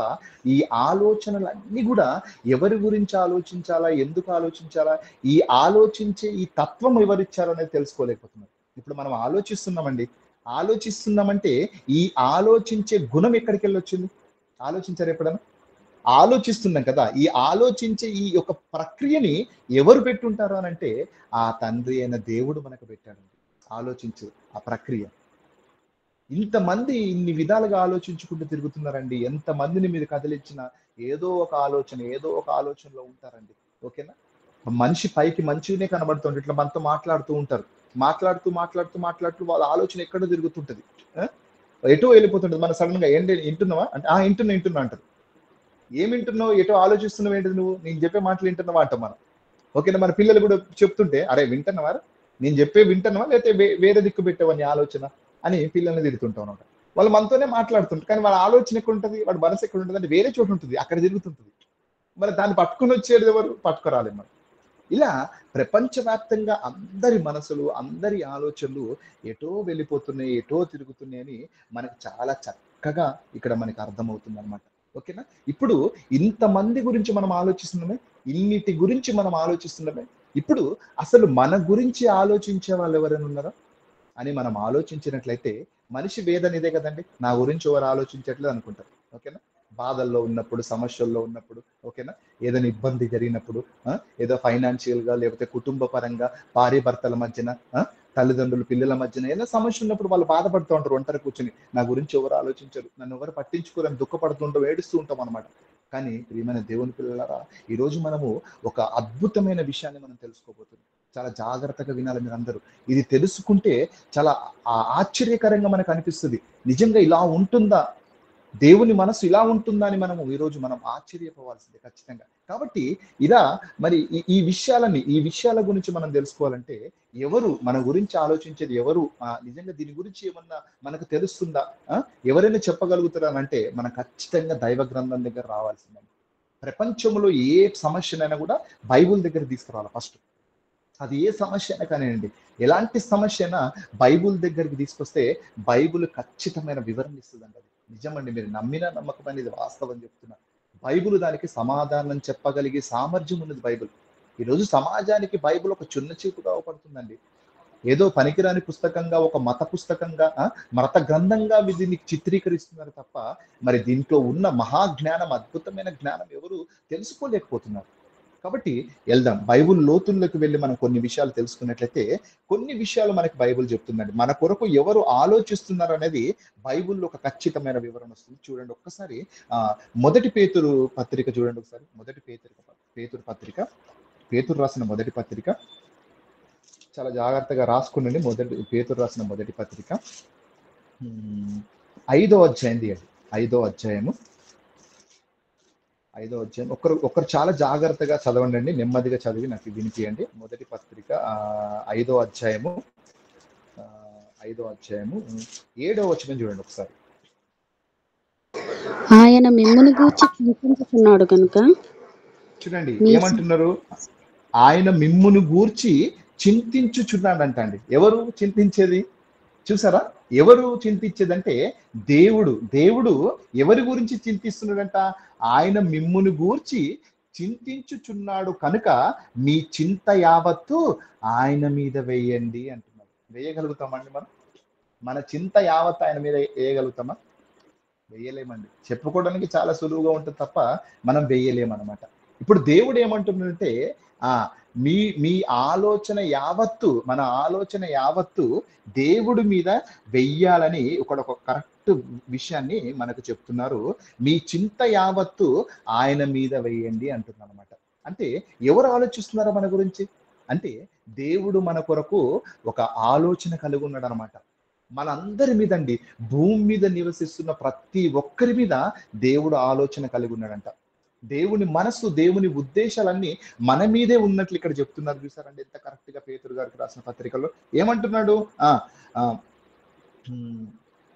ఈ ఆలోచనలన్నీ కూడా ఎవరి గురించి ఆలోచించాలా, ఎందుకు ఆలోచించాలా, ఈ ఆలోచించే ఈ తత్వం ఎవరిచ్చారనేది తెలుసుకోలేకపోతున్నారు. ఇప్పుడు మనం ఆలోచిస్తున్నామంటే ఈ ఆలోచించే గుణం ఎక్కడికి వెళ్ళొచ్చింది? ఆలోచించారు ఎప్పుడన్నా? ఆలోచిస్తున్నాం కదా, ఈ ఆలోచించే ఈ యొక్క ప్రక్రియని ఎవరు పెట్టుంటారు అని అంటే ఆ తండ్రి అయిన దేవుడు మనకు పెట్టాడు. ఆలోచించు ఆ ప్రక్రియ. ఇంతమంది ఇన్ని విధాలుగా ఆలోచించుకుంటూ తిరుగుతున్నారండి. ఎంతమందిని మీరు కదిలించిన ఏదో ఒక ఆలోచనలో ఉంటారండి, ఓకేనా. మనిషి పైకి మంచిగానే కనబడుతుంది, ఇట్లా మనతో మాట్లాడుతూ ఉంటారు, మాట్లాడుతూ వాళ్ళ ఆలోచన ఎక్కడో తిరుగుతుంటది, ఎటో వెళ్ళిపోతుంటది. మన సడన్ గా ఏంటి వింటున్నావా అంటే వింటున్నా అంటారు. ఏం వింటున్నావు? ఎటో ఆలోచిస్తున్నావు ఏంటిది నువ్వు? నేను చెప్పే మాటలు వింటున్నావా అంటాం మనం, ఓకేనా. మన పిల్లలు కూడా చెప్తుంటే అరే వింటున్నావా, నేను చెప్పే వింటున్నావా లేకపోతే వేరే దిక్కు పెట్టావా నీ ఆలోచన అని పిల్లల్ని తిరుగుతుంటాం అనమాట. వాళ్ళు మనతోనే మాట్లాడుతుంటారు, కానీ వాళ్ళ ఆలోచన ఎక్కడ ఉంటుంది, వాడి మనసు ఎక్కడ ఉంటుంది అంటే వేరే చోటు ఉంటుంది, అక్కడ తిరుగుతుంటుంది. మరి దాన్ని పట్టుకుని వచ్చేది ఎవరు? పట్టుకురాలేదు మనం. ఇలా ప్రపంచవ్యాప్తంగా అందరి మనసులు, అందరి ఆలోచనలు ఎటో వెళ్ళిపోతున్నాయి, ఎటో తిరుగుతున్నాయి అని మనకు చాలా చక్కగా ఇక్కడ మనకి అర్థమవుతుంది అనమాట, ఓకేనా. ఇప్పుడు ఇంతమంది గురించి మనం ఆలోచిస్తున్నామే, ఇన్నిటి గురించి మనం ఆలోచిస్తున్నామే. ఇప్పుడు అసలు మన గురించి ఆలోచించే వాళ్ళు ఎవరైనా ఉన్నారా అని మనం ఆలోచించినట్లయితే మనిషి వేదన ఇదే కదండి. నా గురించి ఎవరు ఆలోచించట్లేదు అనుకుంటారు, ఓకేనా. బాధల్లో ఉన్నప్పుడు, సమస్యల్లో ఉన్నప్పుడు, ఓకేనా, ఏదైనా ఇబ్బంది జరిగినప్పుడు, ఏదో ఫైనాన్షియల్ గా లేకపోతే కుటుంబ పరంగా, భార్య భర్తల మధ్యన, తల్లిదండ్రులు పిల్లల మధ్యన ఏదైనా సమస్య ఉన్నప్పుడు వాళ్ళు బాధపడుతూ ఉంటారు ఒంటరి కూర్చొని. నా గురించి ఎవరు ఆలోచించరు, నన్ను ఎవరు పట్టించుకోరని దుఃఖపడుతుంటాం, ఏడుస్తూ ఉంటాం అనమాట. కానీ ప్రియమైన దేవుని పిల్లలారా, ఈరోజు మనము ఒక అద్భుతమైన విషయాన్ని మనం తెలుసుకోబోతున్నాం. చాలా జాగ్రత్తగా వినాలి మీరు అందరూ. ఇది తెలుసుకుంటే చాలా ఆశ్చర్యకరంగా మనకు అనిపిస్తుంది. నిజంగా ఇలా ఉంటుందా, దేవుని మనసు ఇలా ఉంటుందా అని ఈరోజు మనం ఆశ్చర్యపోవాల్సిందే ఖచ్చితంగా. కాబట్టి ఇలా మరి ఈ విషయాల గురించి మనం తెలుసుకోవాలంటే ఎవరు మన గురించి ఆలోచించేది ఎవరు, నిజంగా దీని గురించి ఏమన్నా మనకు తెలుస్తుందా, ఎవరైనా చెప్పగలుగుతారా అంటే మనం ఖచ్చితంగా దైవ గ్రంథం దగ్గర రావాల్సిందే. ప్రపంచంలో ఏ సమస్యనైనా కూడా బైబుల్ దగ్గర తీసుకురావాలి ఫస్ట్. అది ఏ సమస్య అయినా కానివ్వండి, ఎలాంటి సమస్య అయినా బైబుల్ దగ్గరికి తీసుకొస్తే బైబుల్ ఖచ్చితమైన వివరణ ఇస్తుందండి. అది నిజమండి, మీరు నమ్మినా నమ్మకం అనేది వాస్తవం చెప్తున్నా. బైబుల్ దానికి సమాధానం చెప్పగలిగే సామర్థ్యం ఉన్నది బైబుల్. ఈరోజు సమాజానికి బైబిల్ ఒక చిన్న చీపుగా అవపడుతుందండి. ఏదో పనికిరాని పుస్తకంగా, ఒక మత పుస్తకంగా, మత గ్రంథంగా దీన్ని చిత్రీకరిస్తున్నారు తప్ప మరి దీంట్లో ఉన్న మహాజ్ఞానం, అద్భుతమైన జ్ఞానం ఎవరు తెలుసుకోలేకపోతున్నారు. కాబట్టి వెళ్దాం, బైబిల్ లోతుల్లోకి వెళ్ళి మనం కొన్ని విషయాలు తెలుసుకున్నట్లయితే కొన్ని విషయాలు మనకి బైబిల్ చెప్తుందండి. మన కొరకు ఎవరు ఆలోచిస్తున్నారు అనేది బైబిల్లో ఒక ఖచ్చితమైన వివరణ వస్తుంది. చూడండి ఒక్కసారి మొదటి పేతురు పత్రిక చూడండి ఒకసారి. మొదటి పేతురు పత్రిక, పేతురు రాసిన మొదటి పత్రిక, చాలా జాగ్రత్తగా రాసుకునండి. పేతురు రాసిన మొదటి పత్రిక 5వ అధ్యాయం తీయండి. 5వ అధ్యాయం ఒకరు చాలా జాగ్రత్తగా చదవండి, నెమ్మదిగా చదివి నాకు వినిపియండి. మొదటి పత్రిక 5వ అధ్యాయము 7వ వచనం చూడండి ఒకసారి. ఆయన మిమ్మును గూర్చి చింతించుచున్నాడు కనుక. చూడండి ఏమంటున్నారు, ఆయన మిమ్మును గూర్చి చింతించుచున్నాడంట అండి. ఎవరు చింతించేది చూసారా? ఎవరు చింతించేదంటే దేవుడు ఎవరి గురించి చింతిస్తున్నాడంట? ఆయన మిమ్మును గూర్చి చింతించుచున్నాడు కనుక మీ చింత యావత్తు ఆయన మీద వేయండి అంటున్నాడు. వేయగలుగుతామండి మనం? మన చింత యావత్తు ఆయన మీద వేయగలుగుతామా? వేయలేమండి. చెప్పుకోవడానికి చాలా సులువుగా ఉంటుంది తప్ప మనం వేయలేమన్నమాట. ఇప్పుడు దేవుడు ఏమంటున్నాడంటే మీ ఆలోచన యావత్తు, మన ఆలోచన యావత్తు దేవుడి మీద వెయ్యాలని ఒక కరెక్ట్ విషయాన్ని మనకు చెప్తున్నారు. మీ చింత యావత్తు ఆయన మీద వేయండి అంటున్నారు అనమాట. అంటే ఎవరు ఆలోచిస్తున్నారో మన గురించి అంటే దేవుడు మన కొరకు ఒక ఆలోచన కలిగి ఉన్నాడు అనమాట. మనందరి మీద అండి, భూమి మీద నివసిస్తున్న ప్రతి ఒక్కరి మీద దేవుడు ఆలోచన కలిగి ఉన్నాడంట. దేవుని మనసు, దేవుని ఉద్దేశాలన్నీ మన మీదే ఉన్నట్లు ఇక్కడ చెప్తున్నారు. చూసారండి ఎంత కరెక్ట్ గా పేతురు గారికి రాసిన పత్రికలో ఏమంటున్నాడు?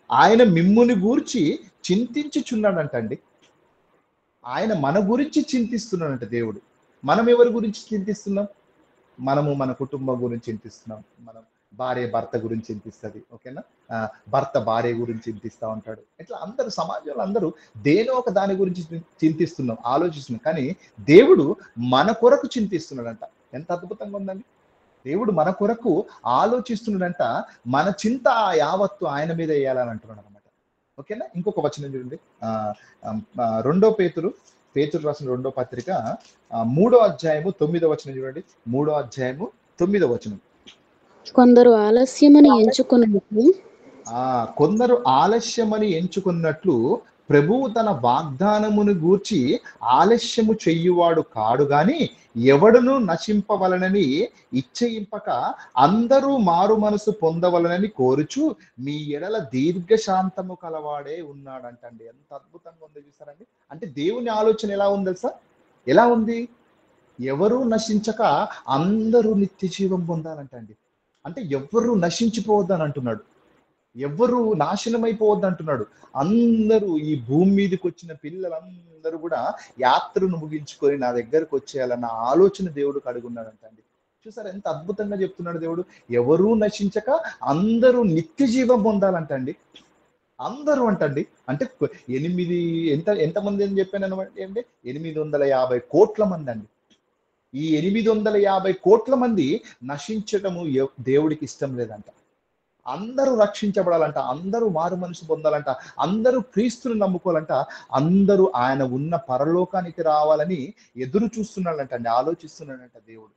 ఆయన మిమ్ముని గూర్చి చింతించుచున్నాడంట అండి. ఆయన మన గురించి చింతిస్తున్నాడంట దేవుడు. మనం ఎవరి గురించి చింతిస్తున్నాం? మనము మన కుటుంబం గురించి చింతిస్తున్నాం. మనం భార్య భర్త గురించి చింతిస్తుంది, ఓకేనా? భర్త భార్య గురించి చింతిస్తూ ఉంటాడు. ఇట్లా అందరూ సమాజంలో అందరూ దేనో ఒక దాని గురించి చింతిస్తున్నాం, ఆలోచిస్తున్నాం. కానీ దేవుడు మన కొరకు చింతిస్తున్నాడంట. ఎంత అద్భుతంగా ఉందండి! దేవుడు మన కొరకు ఆలోచిస్తున్నాడంట. మన చింత యావత్తు ఆయన మీద వేయాలని అంటున్నాడు అనమాట. ఓకేనా? ఇంకొక వచనం చూడండి. 2 పేతురు రాసిన 2వ పత్రిక 3వ అధ్యాయము 9వ వచనం చూడండి. 3వ అధ్యాయము 9వ వచనం. కొందరు ఆలస్యమని ఎంచుకున్నట్లు ప్రభువు తన వాగ్దానమును గూర్చి ఆలస్యము చెయ్యువాడు కాడు గాని ఎవడును నశింపవలనని ఇచ్చయింపక అందరూ మారు మనసు పొందవలనని కోరుచు మీ ఎడల దీర్ఘశాంతము కలవాడే ఉన్నాడంటండి. ఎంత అద్భుతంగా ఉంది చూసారండి. అంటే దేవుని ఆలోచన ఎలా ఉంది తెలుసా? ఎలా ఉంది? ఎవరు నశించక అందరూ నిత్య జీవం పొందాలంటండి. అంటే ఎవరు నశించిపోవద్దని అంటున్నాడు, ఎవరు నాశనమైపోవద్దు అంటున్నాడు. అందరూ ఈ భూమి మీదకి వచ్చిన పిల్లలందరూ కూడా యాత్రను ముగించుకొని నా దగ్గరకు వచ్చేయాలన్న ఆలోచన దేవుడు కడుగున్నాడంటండి. చూసారా ఎంత అద్భుతంగా చెప్తున్నాడు దేవుడు? ఎవరూ నశించక అందరూ నిత్య జీవం పొందాలంటండి. అందరూ అంటండి. అంటే ఎంతమంది అని చెప్పాను అనమాట అంటే 850 కోట్ల మంది అండి. ఈ 850 కోట్ల మంది నశించటము దేవుడికి ఇష్టం లేదంట. అందరూ రక్షించబడాలంట, అందరూ మారు మనసు పొందాలంట, అందరూ క్రీస్తుని నమ్ముకోవాలంట, అందరూ ఆయన ఉన్న పరలోకానికి రావాలని ఎదురు చూస్తున్నాడంట అండి, ఆలోచిస్తున్నాడంట దేవుడు.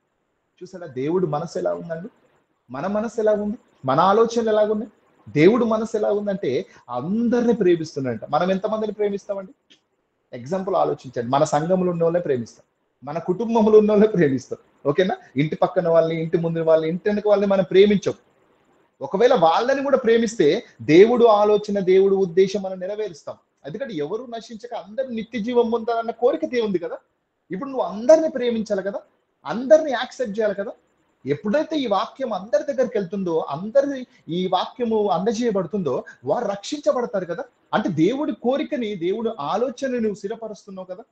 చూసారా దేవుడు మనసు ఎలా ఉందండి? మన మనసు ఎలా ఉంది? మన ఆలోచనలు ఎలాగున్నాయి? దేవుడు మనసు ఎలా ఉందంటే అందరిని ప్రేమిస్తున్నాడంట. మనం ఎంతమందిని ప్రేమిస్తామండి? ఎగ్జాంపుల్ ఆలోచించండి. మన సంఘంలో ఉన్న వాళ్ళే ప్రేమిస్తాం, మన కుటుంబంలో ఉన్న వాళ్ళే ప్రేమిస్తాం, ఓకేనా? ఇంటి పక్కన వాళ్ళని, ఇంటి ముందు వాళ్ళని, ఇంటి వెనక వాళ్ళని మనం ప్రేమించం. ఒకవేళ వాళ్ళని కూడా ప్రేమిస్తే దేవుడు ఆలోచన, దేవుడు ఉద్దేశం మనం నెరవేరుస్తాం. ఎందుకంటే ఎవరు నశించక అందరూ నిత్య జీవం పొందాలన్న కోరిక ఉంది కదా. ఇప్పుడు నువ్వు అందరిని ప్రేమించాలి కదా, అందరిని యాక్సెప్ట్ చేయాలి కదా. ఎప్పుడైతే ఈ వాక్యం అందరి దగ్గరికి వెళ్తుందో, అందరి ఈ వాక్యము అందజేయబడుతుందో వారు రక్షించబడతారు కదా. అంటే దేవుడి కోరికని, దేవుడు ఆలోచనని నువ్వు స్థిరపరుస్తున్నావు కదా.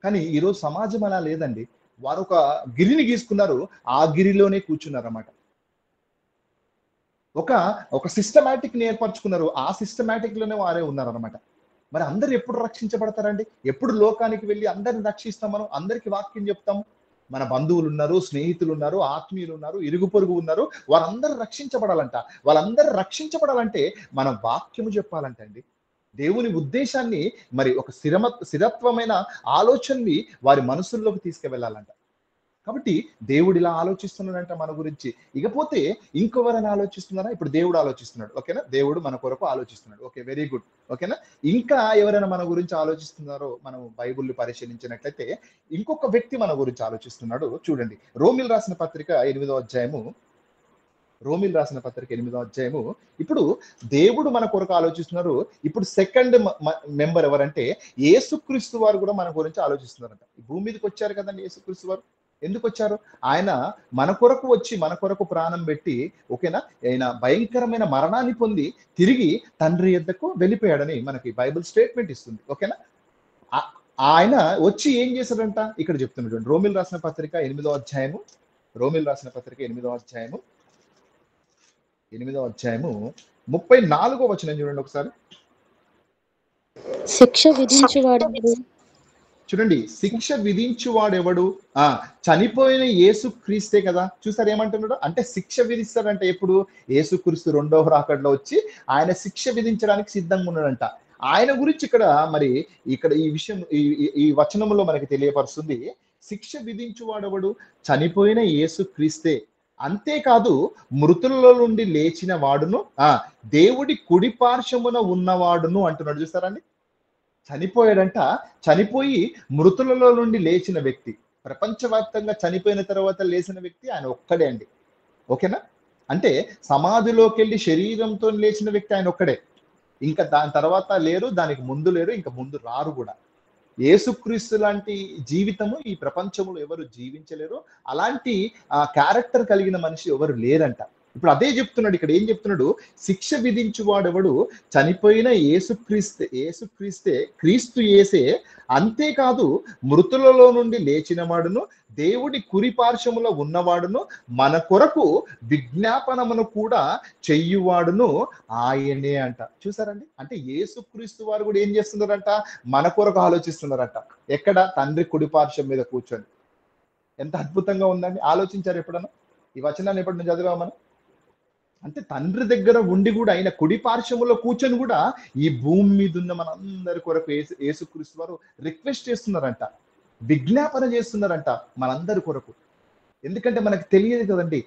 కానీ ఈరోజు సమాజం అలా లేదండి. వారు ఒక గిరిని గీసుకున్నారు, ఆ గిరిలోనే కూర్చున్నారు అన్నమాట. ఒక సిస్టమాటిక్ ని ఏర్పరచుకున్నారు, ఆ సిస్టమాటిక్ లోనే వారే ఉన్నారు అనమాట. మరి అందరు ఎప్పుడు రక్షించబడతారండి? ఎప్పుడు లోకానికి వెళ్ళి అందరిని రక్షిస్తాం, మనం అందరికి వాక్యం చెప్తాము? మన బంధువులు ఉన్నారు, స్నేహితులు ఉన్నారు, ఆత్మీయులు ఉన్నారు, ఇరుగు పొరుగు ఉన్నారు, వారందరూ రక్షించబడాలంట. వాళ్ళందరూ రక్షించబడాలంటే మనం వాక్యము చెప్పాలంట అండి. దేవుని ఉద్దేశాన్ని మరి ఒక స్థిరత్వమైన ఆలోచనని వారి మనసుల్లోకి తీసుకువెళ్ళాలంట. కాబట్టి దేవుడు ఇలా ఆలోచిస్తున్నాడంట మన గురించి. ఇకపోతే ఇంకెవరైనా ఆలోచిస్తున్నారా? ఇప్పుడు దేవుడు ఆలోచిస్తున్నాడు, ఓకేనా? దేవుడు మన కొరకు ఆలోచిస్తున్నాడు, ఓకే, వెరీ గుడ్, ఓకేనా? ఇంకా ఎవరైనా మన గురించి ఆలోచిస్తున్నారో మనం బైబిల్ని పరిశీలించినట్లయితే ఇంకొక వ్యక్తి మన గురించి ఆలోచిస్తున్నాడు. చూడండి, రోమిల్ రాసిన పత్రిక 8వ అధ్యాయము. రోమిల్ రాసిన పత్రిక 8వ అధ్యాయము. ఇప్పుడు దేవుడు మన కొరకు ఆలోచిస్తున్నారు. ఇప్పుడు సెకండ్ మెంబర్ ఎవరంటే యేసుక్రీస్తు వారు కూడా మన గురించి ఆలోచిస్తున్నారంట. ఈ భూమి మీదకి వచ్చారు కదండి యేసుక్రీస్తు వారు. ఎందుకు వచ్చారు? ఆయన మన కొరకు వచ్చి మన కొరకు ప్రాణం పెట్టి, ఓకేనా, ఆయన భయంకరమైన మరణాన్ని పొంది తిరిగి తండ్రి యొద్దకు వెళ్ళిపోయాడని మనకి బైబిల్ స్టేట్మెంట్ ఇస్తుంది, ఓకేనా? ఆయన వచ్చి ఏం చేశాడంట ఇక్కడ చెప్తున్నాడు. రోమిల్ రాసిన పత్రిక 8వ అధ్యాయము. రోమిల్ రాసిన పత్రిక 8వ అధ్యాయము 34వ వచనం చూడండి ఒకసారి. శిక్ష విధించువాడు చూడండి, శిక్ష విధించువాడెవడు? చనిపోయిన యేసు క్రీస్తే కదా. చూసారు ఏమంటున్నాడు? అంటే శిక్ష విధిస్తాడంట. ఎప్పుడు? యేసుక్రీస్తు రెండవ రాకడలో వచ్చి ఆయన శిక్ష విధించడానికి సిద్ధంగా ఉన్నాడంట. ఆయన గురించి ఇక్కడ మరి ఇక్కడ ఈ విషయం ఈ వచనంలో మనకి తెలియపరుస్తుంది. శిక్ష విధించువాడెవడు? చనిపోయిన యేసు క్రీస్తే. అంతేకాదు మృతులలో నుండి లేచిన వాడును, దేవుడి కుడి పార్శ్వమున ఉన్నవాడును అంటున్నాడు. చూస్తారండి, చనిపోయాడంట. చనిపోయి మృతులలో నుండి లేచిన వ్యక్తి, ప్రపంచవ్యాప్తంగా చనిపోయిన తర్వాత లేచిన వ్యక్తి ఆయన ఒక్కడే అండి, ఓకేనా? అంటే సమాధిలోకి వెళ్ళి శరీరంతో లేచిన వ్యక్తి ఆయన ఒక్కడే. ఇంకా దాని తర్వాత లేరు, దానికి ముందు లేరు, ఇంకా ముందు రారు కూడా. యేసుక్రీస్తు లాంటి జీవితము ఈ ప్రపంచంలో ఎవరు జీవించలేరు. అలాంటి క్యారెక్టర్ కలిగిన మనిషి ఎవరు లేరంట. ఇప్పుడు అదే చెప్తున్నాడు ఇక్కడ. ఏం చెప్తున్నాడు? శిక్ష విధించువాడెవడు? చనిపోయిన యేసుక్రీస్తే, క్రీస్తు యేసే. అంతేకాదు మృతులలో నుండి లేచిన వాడును, దేవుడి కుడి పార్శ్వములో ఉన్నవాడును, మన కొరకు విజ్ఞాపనమును కూడా చెయ్యువాడును ఆయనే అంట. చూసారండి, అంటే యేసుక్రీస్తు వారు కూడా ఏం చేస్తున్నారంట? మన కొరకు ఆలోచిస్తున్నారంట. ఎక్కడ? తండ్రి కుడి పార్శ్వం మీద కూర్చొని. ఎంత అద్భుతంగా ఉందండి. ఆలోచించారు ఎప్పుడన్నా? ఈ వచనాన్ని ఎప్పుడన్నా చదివా మనం? అంటే తండ్రి దగ్గర ఉండి కూడా ఆయన కుడి పార్శ్వములో కూర్చొని కూడా ఈ భూమి మీద ఉన్న మనందరి కొరకు యేసుక్రీస్తు వారు రిక్వెస్ట్ చేస్తున్నారంట, విజ్ఞాపన చేస్తున్నారంట మనందరి కొరకు. ఎందుకంటే మనకు తెలియదు కదండి,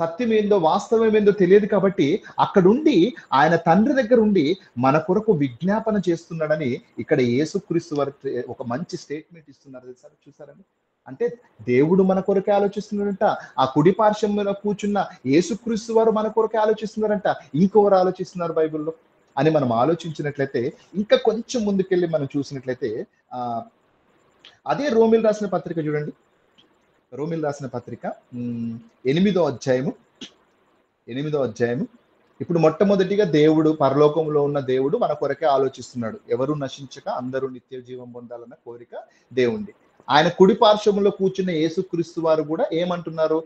సత్యం ఏందో వాస్తవం ఏందో తెలియదు. కాబట్టి అక్కడుండి ఆయన తండ్రి దగ్గర ఉండి మన కొరకు విజ్ఞాపన చేస్తున్నాడని ఇక్కడ యేసుక్రీస్తు వారు ఒక మంచి స్టేట్మెంట్ ఇస్తున్నారు. చూసారండి, అంటే దేవుడు మన కొరకే ఆలోచిస్తున్నారంట. ఆ కుడి పార్శ్వం మీద కూర్చున్న యేసుక్రీస్తు వారు మన కొరకే ఆలోచిస్తున్నారంట. ఇంకెవరు ఆలోచిస్తున్నారు బైబిల్లో అని మనం ఆలోచించినట్లయితే, ఇంకా కొంచెం ముందుకెళ్ళి మనం చూసినట్లయితే అదే రోమిల్ రాసిన పత్రిక చూడండి. రోమిల్ రాసిన పత్రిక 8వ అధ్యాయము. ఇప్పుడు మొట్టమొదటిగా దేవుడు, పరలోకంలో ఉన్న దేవుడు మన కొరకే ఆలోచిస్తున్నాడు. ఎవరు నశించక అందరూ నిత్య జీవం పొందాలన్న కోరిక దేవుంది. ఆయన కుడి పార్శ్వములో కూర్చున్న యేసుక్రీస్తు వారు కూడా ఏమంటున్నారు?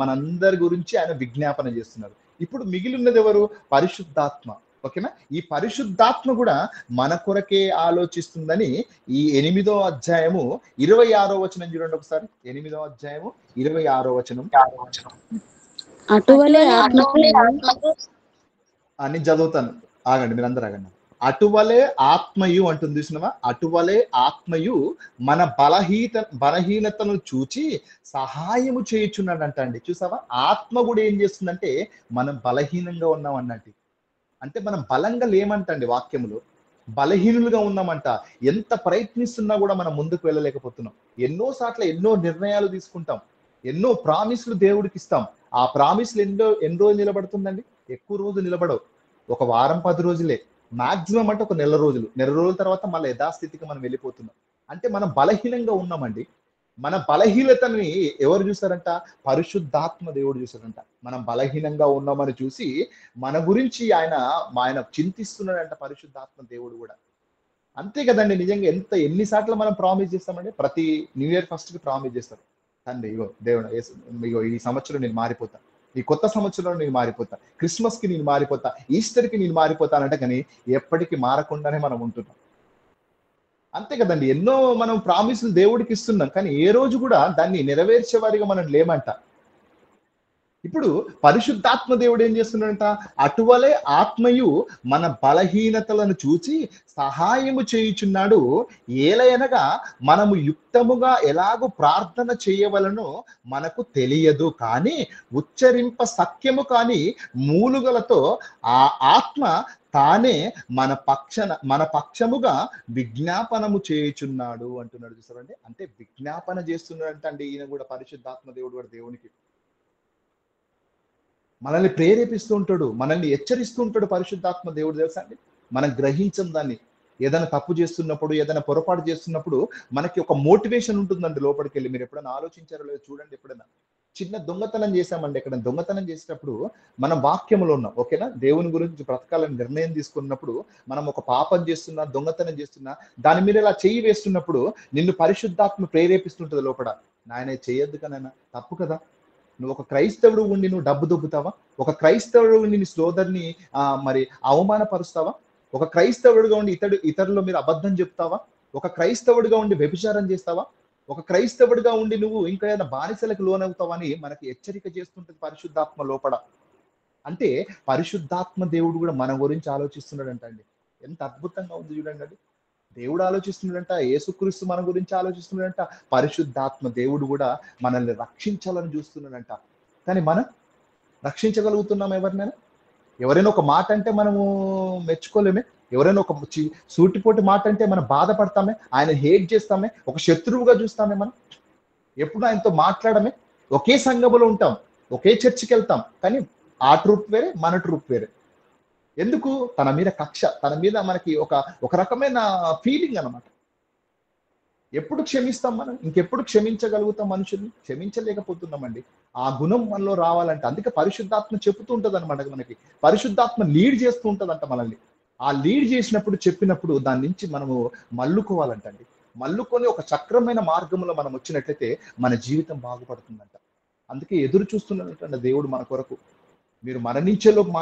మనందరి గురించి ఆయన విజ్ఞాపన చేస్తున్నారు. ఇప్పుడు మిగిలి ఉన్నది ఎవరు? పరిశుద్ధాత్మ, ఓకేనా? ఈ పరిశుద్ధాత్మ కూడా మన కొరకే ఆలోచిస్తుందని ఈ 8వ అధ్యాయము 26వ వచనం చూడండి ఒకసారి. 8వ అధ్యాయము 26వ వచనం. అటువలే అని చదువుతాను, ఆగండి, మీరందరూ ఆగండి. అటువలే ఆత్మయు అంటుంది, చూసినవా? అటువలే ఆత్మయు మన బలహీనతను చూచి సహాయము చేయుచున్నాడంట అండి. చూసావా? ఆత్మ కూడా ఏం చేస్తుందంటే మనం బలహీనంగా ఉన్నాం అన్నట్టు. అంటే మనం బలంగా లేమంటండి, వాక్యములో బలహీనులుగా ఉన్నామంట. ఎంత ప్రయత్నిస్తున్నా కూడా మనం ముందుకు వెళ్ళలేకపోతున్నాం. ఎన్నోసార్లు ఎన్నో నిర్ణయాలు తీసుకుంటాం, ఎన్నో ప్రామిస్లు దేవుడికి ఇస్తాం. ఆ ప్రామిస్లు ఎన్ని రోజులు నిలబడుతుందండి? ఎక్కువ రోజులు నిలబడవు. ఒక వారం 10 రోజులే మాక్సిమం, అంటే ఒక నెల రోజుల తర్వాత మళ్ళీ యథాస్థితికి మనం వెళ్ళిపోతున్నాం. అంటే మనం బలహీనంగా ఉన్నామండి. మన బలహీనతని ఎవరు చూసారంట? పరిశుద్ధాత్మ దేవుడు చూసారంట. మనం బలహీనంగా ఉన్నామని చూసి మన గురించి ఆయన చింతిస్తున్నాడంట పరిశుద్ధాత్మ దేవుడు కూడా. అంతే కదండి. నిజంగా ఎన్నిసార్లు మనం ప్రామిస్ చేస్తామండి? ప్రతి న్యూ ఇయర్ ఫస్ట్ కి ప్రామిస్ చేస్తారు, తండ్రి ఇగో దేవుడు ఇగో ఈ సంవత్సరం నేను మారిపోతా, ఈ కొత్త సంవత్సరంలో నేను మారిపోతా, క్రిస్మస్ కి నేను మారిపోతా, ఈస్టర్ కి నేను మారిపోతానంట. కానీ ఎప్పటికీ మారకుండానే మనం ఉంటున్నాం. అంతే కదండి, ఎన్నో మనం ప్రామిసులు దేవుడికి ఇస్తున్నాం, కానీ ఏ రోజు కూడా దాన్ని నెరవేర్చే వారిగా మనం లేమంట. ఇప్పుడు పరిశుద్ధాత్మ దేవుడు ఏం చేస్తున్నాడంట, అటువలే ఆత్మయు మన బలహీనతలను చూచి సహాయము చేయుచున్నాడు. ఏలయనగా మనము యుక్తముగా ఎలాగో ప్రార్థన చేయవలనో మనకు తెలియదు, కానీ ఉచ్చరింప సఖ్యము కాని మూలుగలతో ఆ ఆత్మ తానే మన పక్షముగా విజ్ఞాపనము చేయుచున్నాడు అంటున్నాడు. చూసారండి, అంటే విజ్ఞాపన చేస్తున్నాడంట అండి ఈయన కూడా, పరిశుద్ధాత్మ దేవుడు కూడా దేవునికి మనల్ని ప్రేరేపిస్తూ ఉంటాడు, మనల్ని హెచ్చరిస్తూ ఉంటాడు పరిశుద్ధాత్మ దేవుడు. తెలుసా అండి, మనం గ్రహించం దాన్ని. ఏదైనా తప్పు చేస్తున్నప్పుడు, ఏదైనా పొరపాటు చేస్తున్నప్పుడు మనకి ఒక మోటివేషన్ ఉంటుందండి లోపలికి వెళ్ళి. మీరు ఎప్పుడైనా ఆలోచించారో లేదో చూడండి. ఎప్పుడైనా చిన్న దొంగతనం చేశామండి, ఎక్కడ దొంగతనం చేసేటప్పుడు మనం వాక్యంలో ఉన్నాం, ఓకేనా, దేవుని గురించి బ్రతకాలని నిర్ణయం తీసుకున్నప్పుడు, మనం ఒక పాపం చేస్తున్నా, దొంగతనం చేస్తున్నా, దాని మీద ఇలా చెయ్యి వేస్తున్నప్పుడు నిన్ను పరిశుద్ధాత్మ ప్రేరేపిస్తుంటుంది లోపల, నాయన చేయొద్దు కనైనా, తప్పు కదా. నువ్వు ఒక క్రైస్తవుడు ఉండి నువ్వు డబ్బు దొబ్బుతావా? ఒక క్రైస్తవుడు ఉండి నీ సోదరుని మరి అవమానపరుస్తావా? ఒక క్రైస్తవుడిగా ఉండి ఇతరులు మీరు అబద్ధం చెప్తావా? ఒక క్రైస్తవుడిగా ఉండి వ్యభిచారం చేస్తావా? ఒక క్రైస్తవుడిగా ఉండి నువ్వు ఇంకా ఏదైనా బానిసలకు లోనవుతావా అని మనకి హెచ్చరిక చేస్తుంటుంది పరిశుద్ధాత్మ లోపల. అంటే పరిశుద్ధాత్మ దేవుడు కూడా మన గురించి ఆలోచిస్తున్నాడంట అండి. ఎంత అద్భుతంగా ఉంది చూడండి. అది దేవుడు ఆలోచిస్తున్నాడంట, యేసుక్రీస్తు మన గురించి ఆలోచిస్తున్నాడంట, పరిశుద్ధాత్మ దేవుడు కూడా మనల్ని రక్షించాలని చూస్తున్నాడంట. కానీ మనం రక్షించగలుగుతున్నాం ఎవరినైనా? ఎవరైనా ఒక మాట అంటే మనము మెచ్చుకోలేమే, ఎవరైనా ఒక సూటిపోటి మాట అంటే మనం బాధపడతామే, ఆయన హేట్ చేస్తామే, ఒక శత్రువుగా చూస్తామే. మనం ఎప్పుడు ఆయనతో మాట్లాడమే, ఒకే సంఘములో ఉంటాం, ఒకే చర్చికి వెళ్తాం, కానీ ఆ ట్రూప్ వేరే, మన ట్రూప్ వేరే. ఎందుకు? తన మీద కక్ష, తన మీద మనకి ఒక రకమైన ఫీలింగ్ అనమాట. ఎప్పుడు క్షమిస్తాం మనం? ఇంకెప్పుడు క్షమించగలుగుతాం మనుషుల్ని? క్షమించలేకపోతున్నామండి. ఆ గుణం మనలో రావాలంటే, అందుకే పరిశుద్ధాత్మ చెప్తూ ఉంటది అనమాట మనకి. పరిశుద్ధాత్మ లీడ్ చేస్తూ ఉంటదంట మనల్ని. ఆ లీడ్ చేసినప్పుడు, చెప్పినప్పుడు దాని నుంచి మనము మల్లుకోవాలంటండి. మల్లుకొని ఒక చక్రమైన మార్గంలో మనం వచ్చినట్లయితే మన జీవితం బాగుపడుతుందంట. అందుకే ఎదురు చూస్తున్నాడంట దేవుడు మన కొరకు. మీరు మరణించేలోపు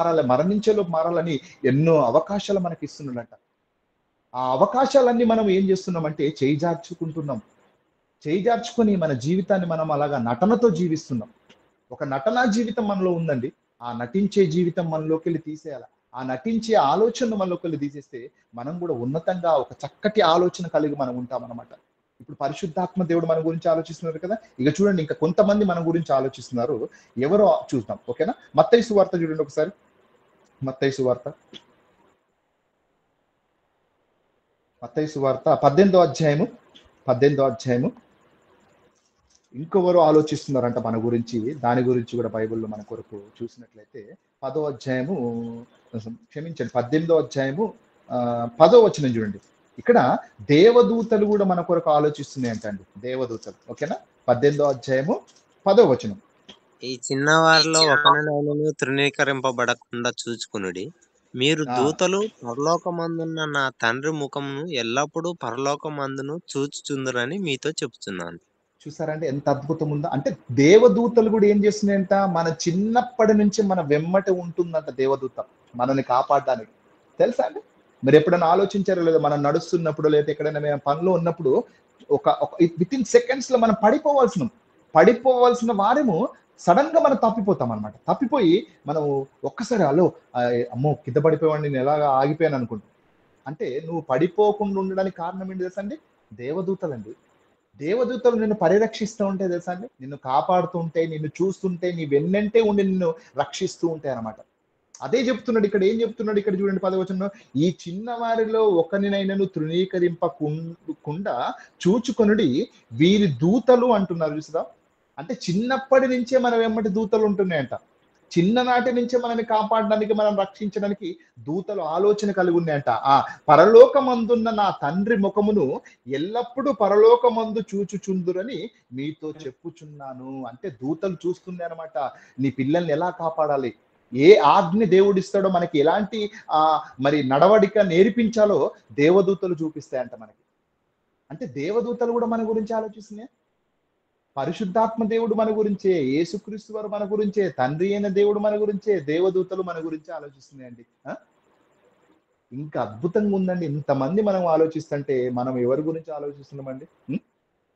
మారాలని ఎన్నో అవకాశాలు మనకి ఇస్తున్నాడంట. ఆ అవకాశాలన్నీ మనం ఏం చేస్తున్నామంటే చేయి జార్చుకొని మన జీవితాన్ని మనం అలాగా నటనతో జీవిస్తున్నాం. ఒక నటనా జీవితం మనలో ఉందండి. ఆ నటించే జీవితం మనలోకి వెళ్ళి తీసేయాలి. ఆ నటించే ఆలోచన మనలోకి వెళ్ళి తీసేస్తే మనం కూడా ఉన్నతంగా ఒక చక్కటి ఆలోచన కలిగి మనం ఉంటాం అన్నమాట. ఇప్పుడు పరిశుద్ధాత్మ దేవుడు మన గురించి ఆలోచిస్తున్నారు కదా. ఇక చూడండి, ఇంకా కొంతమంది మన గురించి ఆలోచిస్తున్నారు. ఎవరో చూద్దాం, ఓకేనా. మత్తయి సువార్త చూడండి ఒకసారి. మత్తయి సువార్త 18వ అధ్యాయము. ఇంకెవరో ఆలోచిస్తున్నారంట మన గురించి. దాని గురించి కూడా బైబిల్లో మన కొరకు చూసినట్లయితే 10వ అధ్యాయము, క్షమించండి, 18వ అధ్యాయము 10వ వచనం చూడండి. ఇక్కడ దేవదూతలు కూడా మన కొరకు ఆలోచిస్తున్నాయంట అండి. దేవదూతలు, ఓకేనా. 18వ అధ్యాయము 10వ వచనం. ఈ చిన్నవారిలో ఒకరినైనను తృణీకరింపబడకుండా చూచుకునుడి. మీరు దూతలు పరలోకమందున్న నా తండ్రి ముఖమును ఎల్లప్పుడూ పరలోకమందును చూచుచుందురని మీతో చెప్తున్నాను. చూసారంటే ఎంత అద్భుతం ఉందో. అంటే దేవదూతలు కూడా ఏం చేస్తున్నాయంట, మన చిన్నప్పటి నుంచి మన వెమ్మట ఉంటుందంట దేవదూత మనల్ని కాపాడడానికి. తెలుసా అండి? మీరు ఎప్పుడైనా ఆలోచించారో లేదో, మనం నడుస్తున్నప్పుడు లేదా ఎక్కడైనా మేము పనిలో ఉన్నప్పుడు ఒక వితిన్ సెకండ్స్ లో మనం పడిపోవాల్సిన వారేమో సడన్ గా మనం తప్పిపోతాం అనమాట. తప్పిపోయి మనం ఒక్కసారి అమ్మో కింద పడిపోయాడిని, నేను ఎలాగా ఆగిపోయాను అనుకుంటాం. అంటే నువ్వు పడిపోకుండా ఉండడానికి కారణం ఏంటి తెలుసా అండి? దేవదూతలండి. దేవదూతలు నిన్ను పరిరక్షిస్తూ ఉంటే తెలుసా అండి, నిన్ను కాపాడుతూ ఉంటే, నిన్ను చూస్తుంటే, నీ వెన్నంటే ఉండి నిన్ను రక్షిస్తూ ఉంటాయి అనమాట. అదే చెప్తున్నాడు ఇక్కడ. ఏం చెప్తున్నాడు ఇక్కడ చూడండి 10వ వచనంలో, ఈ చిన్నవారిలో ఒకరినైనను తృణీకరింపకుండా చూచుకొనుడి, వీరి దూతలు అంటున్నారు. చూసారా? అంటే చిన్నప్పటి నుంచే మనం వెంబడి దూతలు ఉంటున్నాయంట. చిన్ననాటి నుంచే మనల్ని కాపాడడానికి, మనం రక్షించడానికి దూతలు ఆలోచన కలిగి ఉన్నాయంట. పరలోకమందున్న నా తండ్రి ముఖమును ఎల్లప్పుడూ పరలోకమందు చూచుచుందురని మీతో చెప్పుచున్నాను. అంటే దూతలు చూస్తుంది అనమాట నీ పిల్లల్ని ఎలా కాపాడాలి, ఏ ఆజ్ఞ దేవుడిస్తాడో, మనకి ఎలాంటి మరి నడవడిక నేర్పించాలో దేవదూతలు చూపిస్తాయంట మనకి. అంటే దేవదూతలు కూడా మన గురించి ఆలోచిస్తున్నాయి. పరిశుద్ధాత్మ దేవుడు మన గురించే, యేసుక్రీస్తు వారు మన గురించే, తండ్రి అయిన దేవుడు మన గురించే, దేవదూతలు మన గురించి ఆలోచిస్తున్నాయండి. ఇంకా అద్భుతంగా ఉందండి. ఇంతమంది మనం ఆలోచిస్తుంటే మనం ఎవరి గురించి ఆలోచిస్తున్నామండి?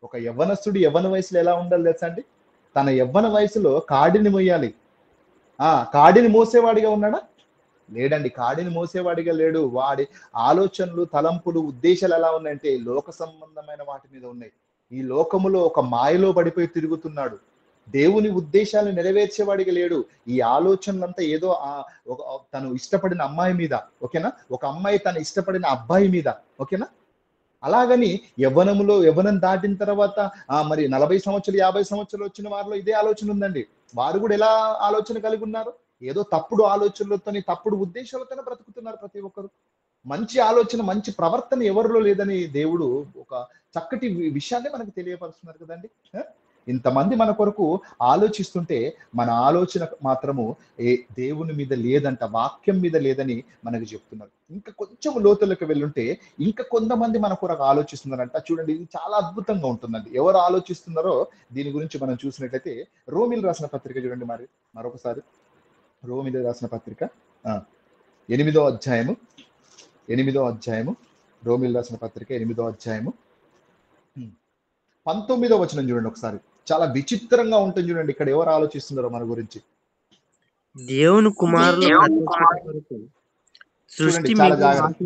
ఒక యవ్వనస్తుడు యవ్వన వయసులో ఎలా ఉండాలి తెలుసా అండి? తన యవ్వన వయసులో కాడిని మోయాలి. కాడిని మోసేవాడిగా ఉన్నాడా? లేడండి. కాడిని మోసేవాడిగా లేడు. వాడి ఆలోచనలు, తలంపులు, ఉద్దేశాలు ఎలా ఉన్నాయంటే లోక సంబంధమైన వాటి మీద ఉన్నాయి. ఈ లోకములో ఒక మాయలో పడిపోయి తిరుగుతున్నాడు. దేవుని ఉద్దేశాలు నెరవేర్చేవాడిగా లేడు. ఈ ఆలోచనలంతా ఏదో తను ఇష్టపడిన అమ్మాయి మీద, ఓకేనా, ఒక అమ్మాయి తను ఇష్టపడిన అబ్బాయి మీద, ఓకేనా. అలాగని యవ్వనం దాటిన తర్వాత మరి 40 సంవత్సరాలు 50 సంవత్సరాలు వచ్చిన వారిలో ఇదే ఆలోచన ఉందండి. వారు కూడా ఎలా ఆలోచన కలిగి ఉన్నారు? ఏదో తప్పుడు ఆలోచనలతోని, తప్పుడు ఉద్దేశాలతోనే బ్రతుకుతున్నారు ప్రతి ఒక్కరు. మంచి ఆలోచన, మంచి ప్రవర్తన ఎవరిలో లేదని దేవుడు ఒక చక్కటి విషయాన్ని మనకు తెలియపరుస్తున్నారు కదండి. ఇంతమంది మన కొరకు ఆలోచిస్తుంటే మన ఆలోచన మాత్రము దేవుని మీద లేదంట, వాక్యం మీద లేదని మనకు చెప్తున్నారు. ఇంకా కొంచెం లోతులకు వెళ్ళుంటే ఇంకా కొంతమంది మన కొరకు ఆలోచిస్తున్నారంట. చూడండి, ఇది చాలా అద్భుతంగా ఉంటుందండి. ఎవరు ఆలోచిస్తున్నారో దీని గురించి మనం చూసినట్లయితే రోమిలు రాసిన పత్రిక చూడండి. మరొకసారి రోమిలు రాసిన పత్రిక 8వ అధ్యాయము రోమిలు రాసిన పత్రిక 8వ అధ్యాయము 19వ వచనం చూడండి ఒకసారి. చాలా విచిత్రంగా ఉంటుంది చూడండి. ఇక్కడ ఎవరు ఆలోచిస్తున్నారో మన గురించి. దేవుని కుమారుల చూడండి చాలా జాగ్రత్త.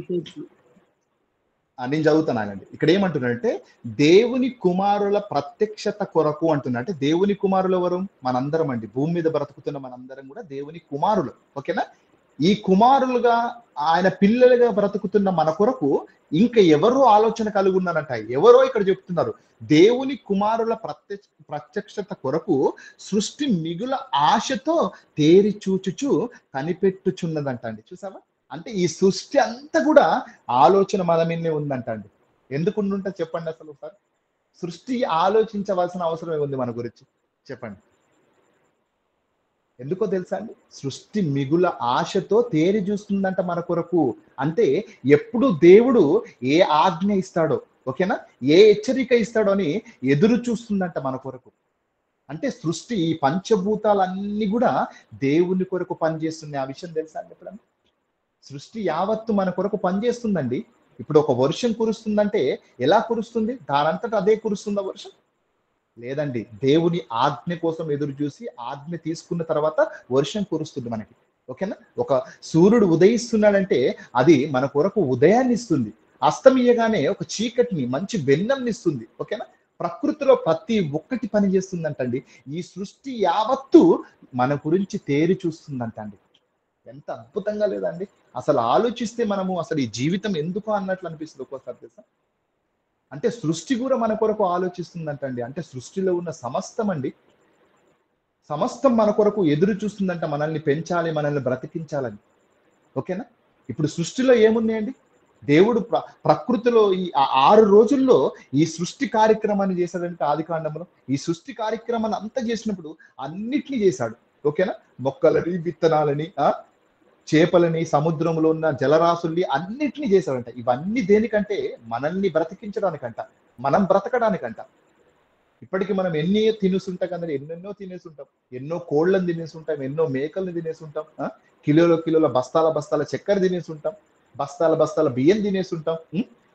నేను చదువుతానండి. ఇక్కడ ఏమంటున్నాడంటే దేవుని కుమారుల ప్రత్యక్షత కొరకు అంటున్నా. అంటే దేవుని కుమారులు ఎవరు? మనందరం అండి. భూమి మీద బ్రతుకుతున్న మనందరం కూడా దేవుని కుమారులు, ఓకేనా. ఈ కుమారులుగా, ఆయన పిల్లలుగా బ్రతుకుతున్న మన కొరకు ఇంకా ఎవరో ఆలోచన కలిగి ఉన్నారంట. ఎవరో ఇక్కడ చెప్తున్నారు, దేవుని కుమారుల ప్రత్యక్షత కొరకు సృష్టి మిగుల ఆశతో తేరి చూచుచు కనిపెట్టుచున్నదంట అండి. చూసావా? అంటే ఈ సృష్టి అంతా కూడా ఆలోచన మన మీదనే ఉందంట అండి. ఎందుకు ఉండుంటే చెప్పండి అసలు ఒకసారి. సృష్టి ఆలోచించవలసిన అవసరం ఉంది మన గురించి, చెప్పండి. ఎందుకో తెలుసా అండి? సృష్టి మిగుల ఆశతో తేరి చూస్తుందంట మన కొరకు. అంటే ఎప్పుడు దేవుడు ఏ ఆజ్ఞ ఇస్తాడో, ఓకేనా, ఏ హెచ్చరిక ఇస్తాడో అని ఎదురు చూస్తుందంట మన కొరకు. అంటే సృష్టి, ఈ పంచభూతాలన్నీ కూడా దేవుని కొరకు పనిచేస్తుంది. ఆ విషయం తెలుసా అండి? ఎప్పుడన్నా సృష్టి యావత్తు మన కొరకు పనిచేస్తుందండి. ఇప్పుడు ఒక వర్షం కురుస్తుందంటే ఎలా కురుస్తుంది? దానంతటా అదే కురుస్తుందా వర్షం? లేదండి. దేవుని ఆజ్ఞ కోసం ఎదురు చూసి ఆజ్ఞ తీసుకున్న తర్వాత వర్షం కురుస్తుంది మనకి, ఓకేనా. ఒక సూర్యుడు ఉదయిస్తున్నాడంటే అది మన కొరకు ఉదయాన్ని ఇస్తుంది. అస్తమీయగానే ఒక చీకటిని, మంచి వెన్నెల్ని ఇస్తుంది, ఓకేనా. ప్రకృతిలో ప్రతి ఒక్కటి పని చేస్తుందంటండి. ఈ సృష్టి యావత్తు మన గురించి తేరి చూస్తుందంటండి. ఎంత అద్భుతంగా లేదండి? అసలు ఆలోచిస్తే మనము అసలు ఈ జీవితం ఎందుకు అన్నట్లు అనిపిస్తుంది ఒక్కోసారి తెలుసా. అంటే సృష్టి కూడా మన కొరకు ఆలోచిస్తుందంటండి. అంటే సృష్టిలో ఉన్న సమస్తం అండి, సమస్తం మన కొరకు ఎదురు చూస్తుందంట, మనల్ని పెంచాలి, మనల్ని బ్రతికించాలని, ఓకేనా. ఇప్పుడు సృష్టిలో ఏమున్నాయండి? దేవుడు ప్రకృతిలో ఈ 6 రోజుల్లో ఈ సృష్టి కార్యక్రమాన్ని చేశాడంటే, ఆది కాండంలో ఈ సృష్టి కార్యక్రమాన్ని అంతా చేసినప్పుడు అన్నిటినీ చేశాడు, ఓకేనా. మొక్కలని, విత్తనాలని, చేపలని, సముద్రంలో ఉన్న జలరాశుల్ని అన్నిటినీ చేశాడంట. ఇవన్నీ దేనికంటే? మనల్ని బ్రతికించడానికంట, మనం బ్రతకడానికంట. ఇప్పటికి మనం ఎన్ని తినేసుంటాం కదండి, ఎన్నెన్నో తినేసుంటాం. ఎన్నో కోళ్ళని తినేసుంటాం, ఎన్నో మేకల్ని తినేసుంటాం, కిలోల బస్తాల చక్కెర తినేసుంటాం, బస్తాల బియ్యం తినేసుంటాం,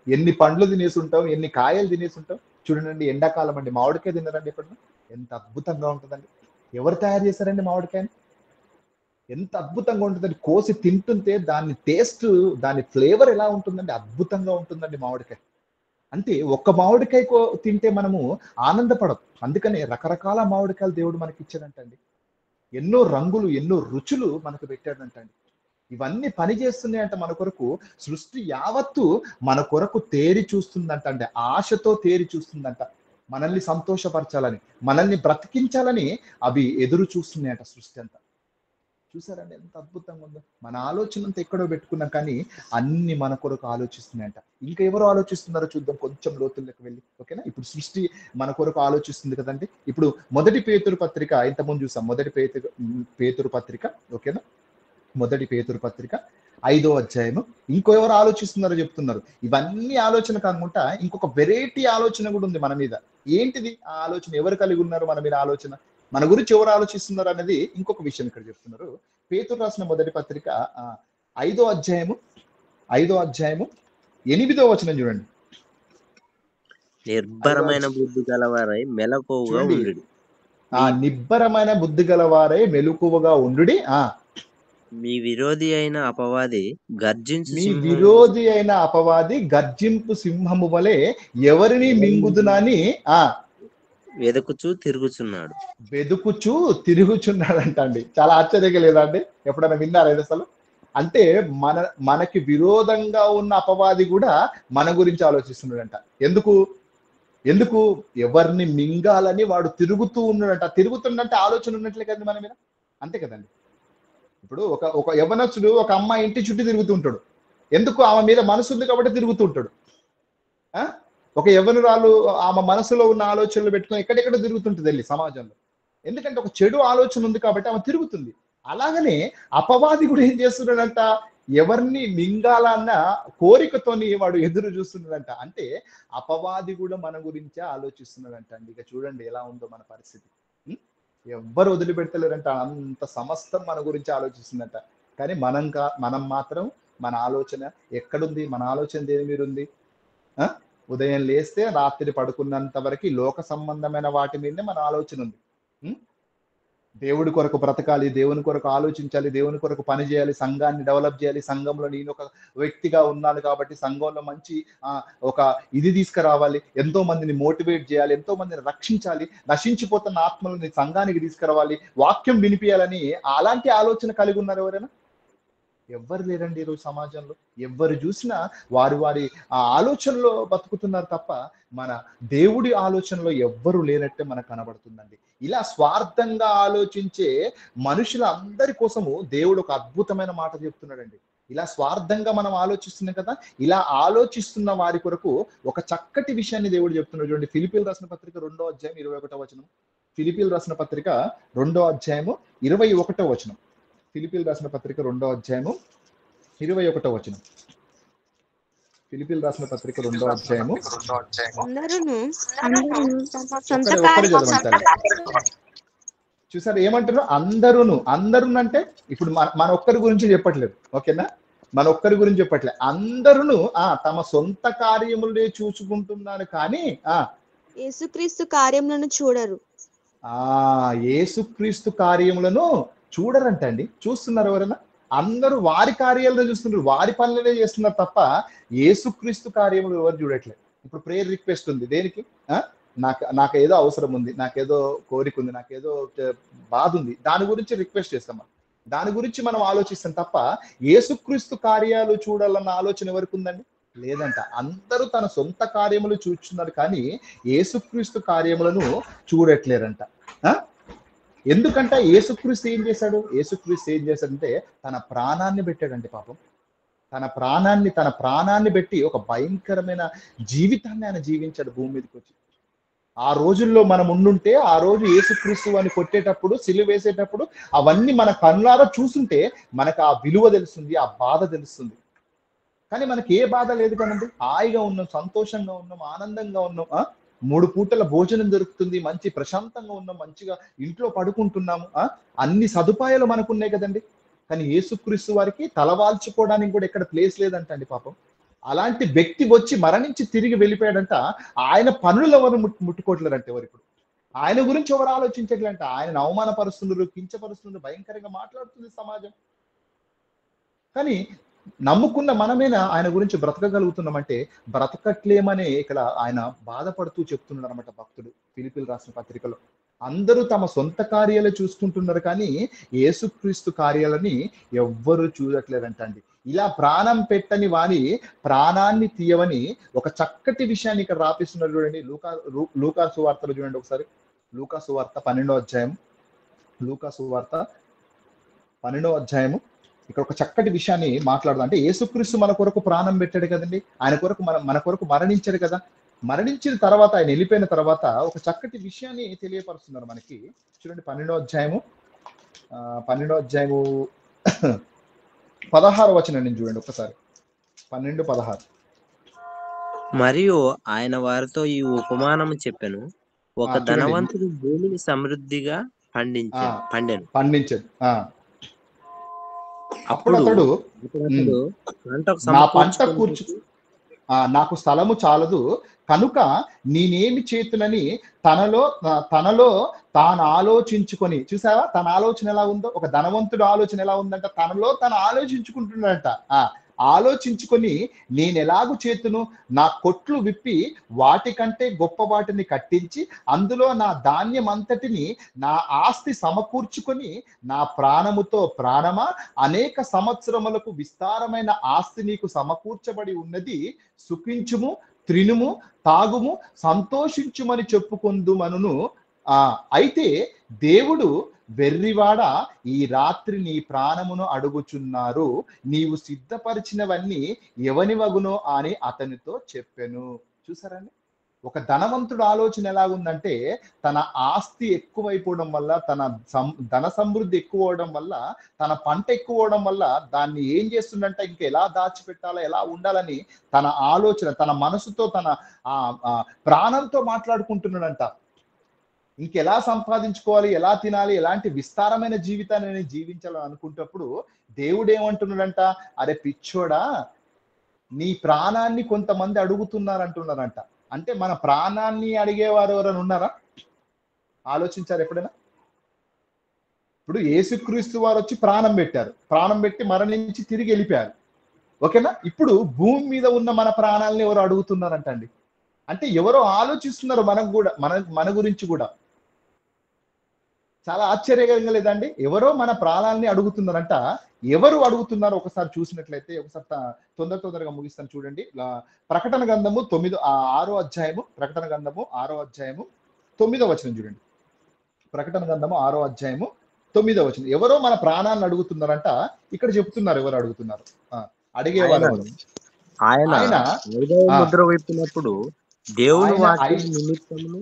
ఎన్ని పండ్లు తినేసుంటాం, ఎన్ని కాయలు తినేసుంటాం. చూడండి, ఎండాకాలం అండి, మామిడికాయ తిన్నారండి ఎప్పుడన్నా? ఎంత అద్భుతంగా ఉంటుందండి. ఎవరు తయారు చేశారండి మామిడికాయని? ఎంత అద్భుతంగా ఉంటుందండి. కోసి తింటుంటే దాని టేస్ట్, దాని ఫ్లేవర్ ఎలా ఉంటుందండి? అద్భుతంగా ఉంటుందండి మామిడికాయ. అంటే ఒక్క మామిడికాయ తింటే మనము ఆనందపడం. అందుకనే రకరకాల మామిడికాయలు దేవుడు మనకి ఇచ్చాడంటండి. ఎన్నో రంగులు, ఎన్నో రుచులు మనకు పెట్టాడంటండి. ఇవన్నీ పని చేస్తున్నాయంట మన కొరకు. సృష్టి యావత్తు మన కొరకు తేరి చూస్తుందంట అండి. ఆశతో తేరి చూస్తుందంట. మనల్ని సంతోషపరచాలని, మనల్ని బ్రతికించాలని అవి ఎదురు చూస్తున్నాయంట సృష్టి అంతా. చూసారండి ఎంత అద్భుతంగా ఉందో? మన ఆలోచన అంతా ఎక్కడో పెట్టుకున్నాం, కానీ అన్ని మన కొరకు ఆలోచిస్తున్నాయంట. ఇంకా ఎవరు ఆలోచిస్తున్నారో చూద్దాం కొంచెం లోతుల్లోకి వెళ్ళి, ఓకేనా. ఇప్పుడు సృష్టి మన కొరకు ఆలోచిస్తుంది కదండి. ఇప్పుడు మొదటి పేతురు పత్రిక, ఇంతకుముందు చూసాం, మొదటి పేతురు పత్రిక, ఓకేనా. మొదటి పేతురు పత్రిక 5వ అధ్యాయము. ఇంకో ఎవరు ఆలోచిస్తున్నారో చెప్తున్నారు. ఇవన్నీ ఆలోచన కాకుండా ఇంకొక వెరైటీ ఆలోచన కూడా ఉంది మన మీద. ఏంటిది ఆ ఆలోచన? ఎవరు కలిగి ఉన్నారు మన మీద ఆలోచన? మన గురించి ఎవరు ఆలోచిస్తున్నారు అనేది ఇంకొక విషయం ఇక్కడ చెప్తున్నారు. పేతురు రాసిన మొదటి పత్రిక 5వ అధ్యాయము 5వ అధ్యాయము 8వ వచనం చూడండి. నిర్భరమైన బుద్ధి గలవారై మెలకువగా చూడండి, ఉండుడి. నిబ్బరమైన బుద్ధి గలవారై మెలకువగా ఉండుడి. మీ విరోధి అయిన అపవాది గర్జించు మీ సింహము విరోధి అయిన అపవాది గర్జింపు సింహము వలె ఎవరిని మింగుదునని వెదకుచూ తిరుగుచున్నాడు. వెదుకుచూ తిరుగుచున్నాడంట అండి. చాలా ఆశ్చర్యంగా లేదా అండి? ఎప్పుడైనా విన్నారా ఇది అసలు? అంటే మనకి విరోధంగా ఉన్న అపవాది కూడా మన గురించి ఆలోచిస్తున్నాడంట. ఎందుకు ఎవరిని మింగాలని వాడు తిరుగుతూ ఉన్నాడంట. తిరుగుతుండంటే ఆలోచన ఉన్నట్లే కదండి మన మీద, అంతే కదండి. ఇప్పుడు ఒక యవ్వనస్తుడు ఒక అమ్మాయి ఇంటి చుట్టూ తిరుగుతూ ఉంటాడు. ఎందుకు? ఆమె మీద మనసు ఉంది కాబట్టి తిరుగుతూ ఉంటాడు. ఒక యవ్వనురాలు ఆమె మనసులో ఉన్న ఆలోచనలు పెట్టుకొని ఎక్కడెక్కడ తిరుగుతుంటుంది వెళ్ళి సమాజంలో. ఎందుకంటే ఒక చెడు ఆలోచన ఉంది కాబట్టి ఆమె తిరుగుతుంది. అలాగనే అపవాది కూడా ఏం చేస్తున్నాడంట? ఎవరిని మింగాలన్న కోరికతోని వాడు ఎదురు చూస్తున్నాడంట. అంటే అపవాది కూడా మన గురించే ఆలోచిస్తున్నాడంట అండి. ఇక చూడండి ఎలా ఉందో మన పరిస్థితి. ఎవ్వరు వదిలిపెడతలేరంట. అంత సమస్తం మన గురించి ఆలోచిస్తుందంట. కానీ మనం మాత్రం మన ఆలోచన ఎక్కడుంది? మన ఆలోచన దేని మీద ఉంది? ఉదయం లేస్తే రాత్రి పడుకున్నంత వరకు లోక సంబంధమైన వాటి మీదనే మన ఆలోచన ఉంది. దేవుడి కొరకు బ్రతకాలి, దేవుని కొరకు ఆలోచించాలి, దేవుని కొరకు పని చేయాలి, సంఘాన్ని డెవలప్ చేయాలి, సంఘంలో నేను ఒక వ్యక్తిగా ఉన్నాను కాబట్టి సంఘంలో మంచి ఒక ఇది తీసుకురావాలి, ఎంతో మందిని మోటివేట్ చేయాలి, ఎంతో మందిని రక్షించాలి, నశించిపోతున్న ఆత్మలని సంఘానికి తీసుకురావాలి, వాక్యం వినిపించాలని అలాంటి ఆలోచన కలిగి ఉన్నారు ఎవరైనా? ఎవ్వరు లేరండి ఈరోజు సమాజంలో. ఎవ్వరు చూసినా వారి ఆ ఆలోచనలో బతుకుతున్నారు తప్ప మన దేవుడి ఆలోచనలో ఎవ్వరు లేనట్టే మనకు కనబడుతుందండి. ఇలా స్వార్థంగా ఆలోచించే మనుషులందరి కోసము దేవుడు ఒక అద్భుతమైన మాట చెప్తున్నాడండి. ఇలా స్వార్థంగా మనం ఆలోచిస్తున్నాం కదా, ఇలా ఆలోచిస్తున్న వారి కొరకు ఒక చక్కటి విషయాన్ని దేవుడు చెప్తున్నాడు. చూడండి, ఫిలిప్పీయులకు రాసిన పత్రిక 2వ అధ్యాయం 21వ వచనం. ఫిలిప్పీయులకు రాసిన పత్రిక 2వ అధ్యాయము 21వ వచనం. ఫిలిప్పీయులకు రాసిన పత్రిక 2వ అధ్యాయము 21వ వచనం. ఫిలిప్పీయులకు రాసిన పత్రిక 2వ అధ్యాయము చూసారు ఏమంటారు? అందరూ అంటే ఇప్పుడు మన ఒక్కరి గురించి చెప్పట్లేదు, ఓకేనా? మన ఒక్కరి గురించి చెప్పట్లేదు. అందరూ తమ సొంత కార్యములే చూసుకుంటున్నారు కానీ యేసుక్రీస్తు కార్యములను చూడరు. యేసుక్రీస్తు కార్యములను చూడరంట అండి. చూస్తున్నారు ఎవరైనా? అందరూ వారి కార్యాలను చూస్తున్నారు, వారి పనులనే చేస్తున్నారు తప్ప యేసుక్రీస్తు కార్యములు ఎవరు చూడట్లేదు. ఇప్పుడు ప్రేయర్ రిక్వెస్ట్ ఉంది, దేనికి? నాకు ఏదో అవసరం ఉంది, నాకేదో కోరిక ఉంది, నాకేదో బాధ ఉంది, దాని గురించి రిక్వెస్ట్ చేస్తాం. దాని గురించి మనం ఆలోచిస్తాం తప్ప యేసుక్రీస్తు కార్యాలు చూడాలన్న ఆలోచన ఎవరికి ఉందండి? లేదంట. అందరూ తన సొంత కార్యములు చూస్తున్నారు కానీ యేసుక్రీస్తు కార్యములను చూడట్లేరంట. ఎందుకంటే యేసుక్రీస్తు ఏం చేశాడంటే తన ప్రాణాన్ని పెట్టాడంటే పాపం. తన ప్రాణాన్ని పెట్టి ఒక భయంకరమైన జీవితాన్ని ఆయన జీవించాడు భూమి మీదకి వచ్చి. ఆ రోజుల్లో మనం ఉండుంటే, ఆ రోజు యేసుక్రీస్తు అని కొట్టేటప్పుడు, సిలువ వేసేటప్పుడు అవన్నీ మన కళ్ళారా చూస్తుంటే మనకు ఆ విలువ తెలుస్తుంది, ఆ బాధ తెలుస్తుంది. కానీ మనకి ఏ బాధ లేదు కదండి. హాయిగా ఉన్నాం, సంతోషంగా ఉన్నాం, ఆనందంగా ఉన్నాం. 3 పూటల భోజనం దొరుకుతుంది, మంచి ప్రశాంతంగా ఉన్నాం, మంచిగా ఇంట్లో పడుకుంటున్నాము, అన్ని సదుపాయాలు మనకు ఉన్నాయి కదండి. కానీ యేసుక్రీస్తు వారికి తలవాల్చుకోవడానికి కూడా ఎక్కడ ప్లేస్ లేదంటండి పాపం. అలాంటి వ్యక్తి వచ్చి మరణించి తిరిగి వెళ్ళిపోయాడంట. ఆయన పనులు ఎవరు ముట్టుకోవట్లేరంట. ఎవరు ఇప్పుడు ఆయన గురించి ఎవరు ఆలోచించట్లేంట. ఆయన అవమానపరుస్తున్నారు, కించపరుస్తున్నారు, భయంకరంగా మాట్లాడుతుంది సమాజం. కానీ నమ్ముకున్న మనమేనా ఆయన గురించి బ్రతకగలుగుతున్నామంటే బ్రతకట్లేమనే ఇక్కడ ఆయన బాధపడుతూ చెప్తున్నాడు అనమాట భక్తుడు ఫిలిప్పీయులకు రాసిన పత్రికలో. అందరూ తమ సొంత కార్యాలు చూసుకుంటున్నారు కానీ యేసుక్రీస్తు కార్యాలని ఎవ్వరూ చూడట్లేదంటండి. ఇలా ప్రాణం పెట్టని వాని ప్రాణాన్ని తీయవని ఒక చక్కటి విషయాన్ని ఇక్కడ రాపిస్తున్నారు. చూడండి, లూకా సువార్తలో చూడండి ఒకసారి. లూకా సువార్త 12వ అధ్యాయం. లూకా సువార్త 12వ అధ్యాయము. ఇక్కడ ఒక చక్కటి విషయాన్ని మాట్లాడదాం. అంటే యేసుక్రీస్తు మన కొరకు ప్రాణం పెట్టాడు కదండి. ఆయన కొరకు మన కొరకు మరణించాడు కదా. మరణించిన తర్వాత, ఆయన వెళ్ళిపోయిన తర్వాత ఒక చక్కటి విషయాన్ని తెలియపరుస్తున్నారు మనకి. చూడండి, 12వ అధ్యాయము 16వ వచనం నేను చూడండి ఒకసారి. 12:16. మరియు ఆయన వారితో ఈ ఉపమానము చెప్పెను. ఒక ధనవంతుడు భూమిని సమృద్ధిగా పండించాడు. అప్పుడు అప్పుడు అతడు పంటకు నా పంట సమకూర్చుకొనుటకు నాకు స్థలము చాలదు కనుక నేనేమి చేతునని తనలో తాను ఆలోచించుకొని, చూసావా తన ఆలోచన ఎలా ఉందో, ఒక ధనవంతుడు ఆలోచన ఎలా ఉందంట, తనలో తను ఆలోచించుకుంటున్నాడంట. ఆలోచించుకొని నేను ఎలాగు చేతును, నా కొట్లు విప్పి వాటికంటే గొప్ప వాటిని కట్టించి అందులో నా ధాన్యం అంతటిని నా ఆస్తి సమకూర్చుకొని నా ప్రాణముతో ప్రాణమా అనేక సంవత్సరములకు విస్తారమైన ఆస్తి నీకు సమకూర్చబడి ఉన్నది, సుఖించుము, త్రినుము, తాగుము, సంతోషించుమని చెప్పుకొందుమనును. అయితే దేవుడు, వెర్రివాడ, ఈ రాత్రి నీ ప్రాణమును అడుగుచున్నారు, నీవు సిద్ధపరిచినవన్నీ ఎవని వగునో అని అతనితో చెప్పెను. చూసారండి, ఒక ధనవంతుడు ఆలోచన ఎలా ఉందంటే, తన ఆస్తి ఎక్కువైపోవడం వల్ల, తన ధన సమృద్ధి ఎక్కువ అవడం వల్ల, తన పంట ఎక్కువ అవడం వల్ల దాన్ని ఏం చేస్తుందంటే ఇంకా ఎలా దాచిపెట్టాలో, ఎలా ఉండాలని తన ఆలోచన, తన మనసుతో, తన ప్రాణంతో మాట్లాడుకుంటున్నాడంట. ఇంకెలా సంపాదించుకోవాలి, ఎలా తినాలి, ఎలాంటి విస్తారమైన జీవితాన్ని నేను జీవించాలని అనుకుంటప్పుడు దేవుడు ఏమంటున్నాడంట, అరే పిచ్చోడా, నీ ప్రాణాన్ని కొంతమంది అడుగుతున్నారంటున్నారంట. అంటే మన ప్రాణాన్ని అడిగేవారు ఎవరైనా ఉన్నారా? ఆలోచించారు ఎప్పుడైనా? ఇప్పుడు యేసుక్రీస్తు వారు వచ్చి ప్రాణం పెట్టారు, ప్రాణం పెట్టి మరణించి తిరిగి వెళ్ళిపోయారు, ఓకేనా? ఇప్పుడు భూమి మీద ఉన్న మన ప్రాణాలని ఎవరు అడుగుతున్నారంట అండి. అంటే ఎవరో ఆలోచిస్తున్నారు మనకు కూడా, మన గురించి కూడా. చాలా ఆశ్చర్యకరంగా లేదండి? ఎవరో మన ప్రాణాలని అడుగుతున్నారంట. ఎవరు అడుగుతున్నారు ఒకసారి చూసినట్లయితే, ఒకసారి తొందరగా ముగిస్తాను చూడండి. ప్రకటన గ్రంథము 6వ అధ్యాయము, ప్రకటన గ్రంథము 6వ అధ్యాయము 9వ వచనం చూడండి. ప్రకటన గ్రంథము 6వ అధ్యాయము 9వ వచనం. ఎవరో మన ప్రాణాలను అడుగుతున్నారంట. ఇక్కడ చెప్తున్నారు ఎవరు అడుగుతున్నారు, అడిగేవారు. ఆయన ఐదవ ముద్ర విప్పినప్పుడు దేవుని వాక్యం నిమిత్తమును,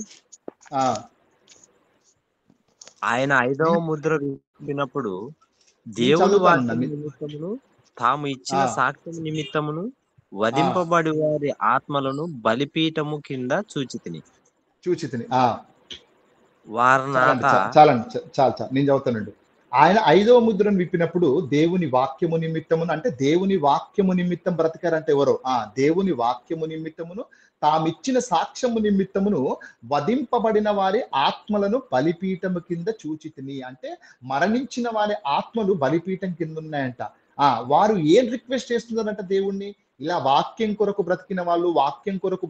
ఆయన ఐదవ ముద్ర విప్పినప్పుడు దేవుని వాక్యం నిమిత్తమును, తాము ఇచ్చిన సాక్ష్యం నిమిత్తమును వధింపబడి వారి ఆత్మలను బలిపీఠము కింద చూచితిని. చాలండి, చాలు నేను చదువుతానండి. ఆయన ఐదవ ముద్రను విప్పినప్పుడు దేవుని వాక్యము నిమిత్తమును, అంటే దేవుని వాక్యము నిమిత్తం బ్రతికారంటే ఎవరో, దేవుని వాక్యము నిమిత్తమును, తామిచ్చిన సాక్ష్యము నిమిత్తమును వధింపబడిన వారి ఆత్మలను బలిపీఠము కింద చూచితిని. అంటే మరణించిన వారి ఆత్మలు బలిపీఠం కింద ఉన్నాయంట. వారు ఏం రిక్వెస్ట్ చేస్తున్నారంట దేవుణ్ణి? ఇలా వాక్యం కొరకు బ్రతికిన వాళ్ళు, వాక్యం కొరకు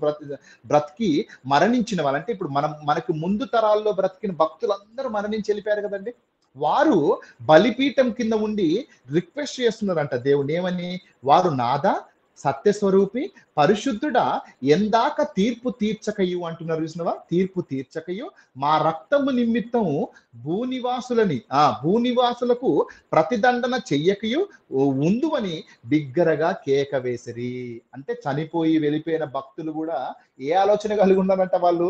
బ్రతికి మరణించిన వాళ్ళు, అంటే ఇప్పుడు మనకు ముందు తరాల్లో బ్రతికిన భక్తులందరూ మరణించి వెళ్ళిపోయారు కదండి. వారు బలిపీఠం కింద ఉండి రిక్వెస్ట్ చేస్తున్నారంట దేవుని ఏమని? వారు నాదా, సత్యస్వరూపి, పరిశుద్ధుడా, ఎందాక తీర్పు తీర్చకయు అంటున్నారు. చూసినవా? తీర్పు తీర్చకయు మా రక్తము నిమిత్తము భూనివాసులకు ప్రతిదండన చెయ్యకయు ఉందువని బిగ్గరగా కేక వేసిరి. అంటే చనిపోయి వెళ్ళిపోయిన భక్తులు కూడా ఏ ఆలోచన కలిగి ఉన్నారంట వాళ్ళు?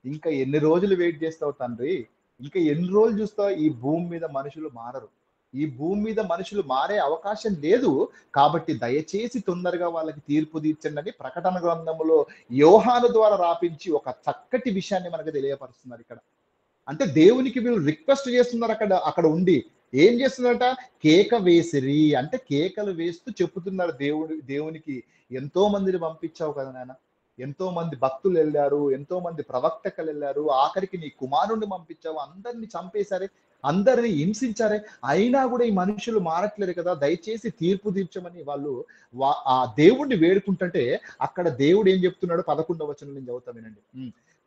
ఇంకా ఎన్ని రోజులు వెయిట్ చేస్తావు తండ్రి, ఇంకా ఎన్ని రోజులు చూస్తావు? ఈ భూమి మీద మనుషులు మారరు, ఈ భూమి మీద మనుషులు మారే అవకాశం లేదు, కాబట్టి దయచేసి తొందరగా వాళ్ళకి తీర్పు తీర్చండి అని ప్రకటన గ్రంథములో యోహాను ద్వారా రాపించి ఒక చక్కటి విషయాన్ని మనకు తెలియపరుస్తున్నారు ఇక్కడ. అంటే దేవునికి వీళ్ళు రిక్వెస్ట్ చేస్తున్నారు. అక్కడ ఉండి ఏం చేస్తున్నారట? కేక వేసిరి, అంటే కేకలు వేస్తూ చెప్పుతున్నారు దేవునికి, ఎంతో మందిని పంపించావు కదా నాయన, ఎంతో మంది భక్తులు వెళ్ళారు, ఎంతో మంది ప్రవక్తలు వెళ్ళారు, ఆఖరికి నీ కుమారుణ్ణి పంపించావు, అందరిని చంపేశారే, అందరిని హింసించారే, అయినా కూడా ఈ మనుషులు మారట్లేరు కదా, దయచేసి తీర్పు తీర్చమని వాళ్ళు ఆ దేవుణ్ణి వేడుకుంటుంటే, అక్కడ దేవుడు ఏం చెప్తున్నాడు? 11వ వచనం నేను చదువుతా వినండి.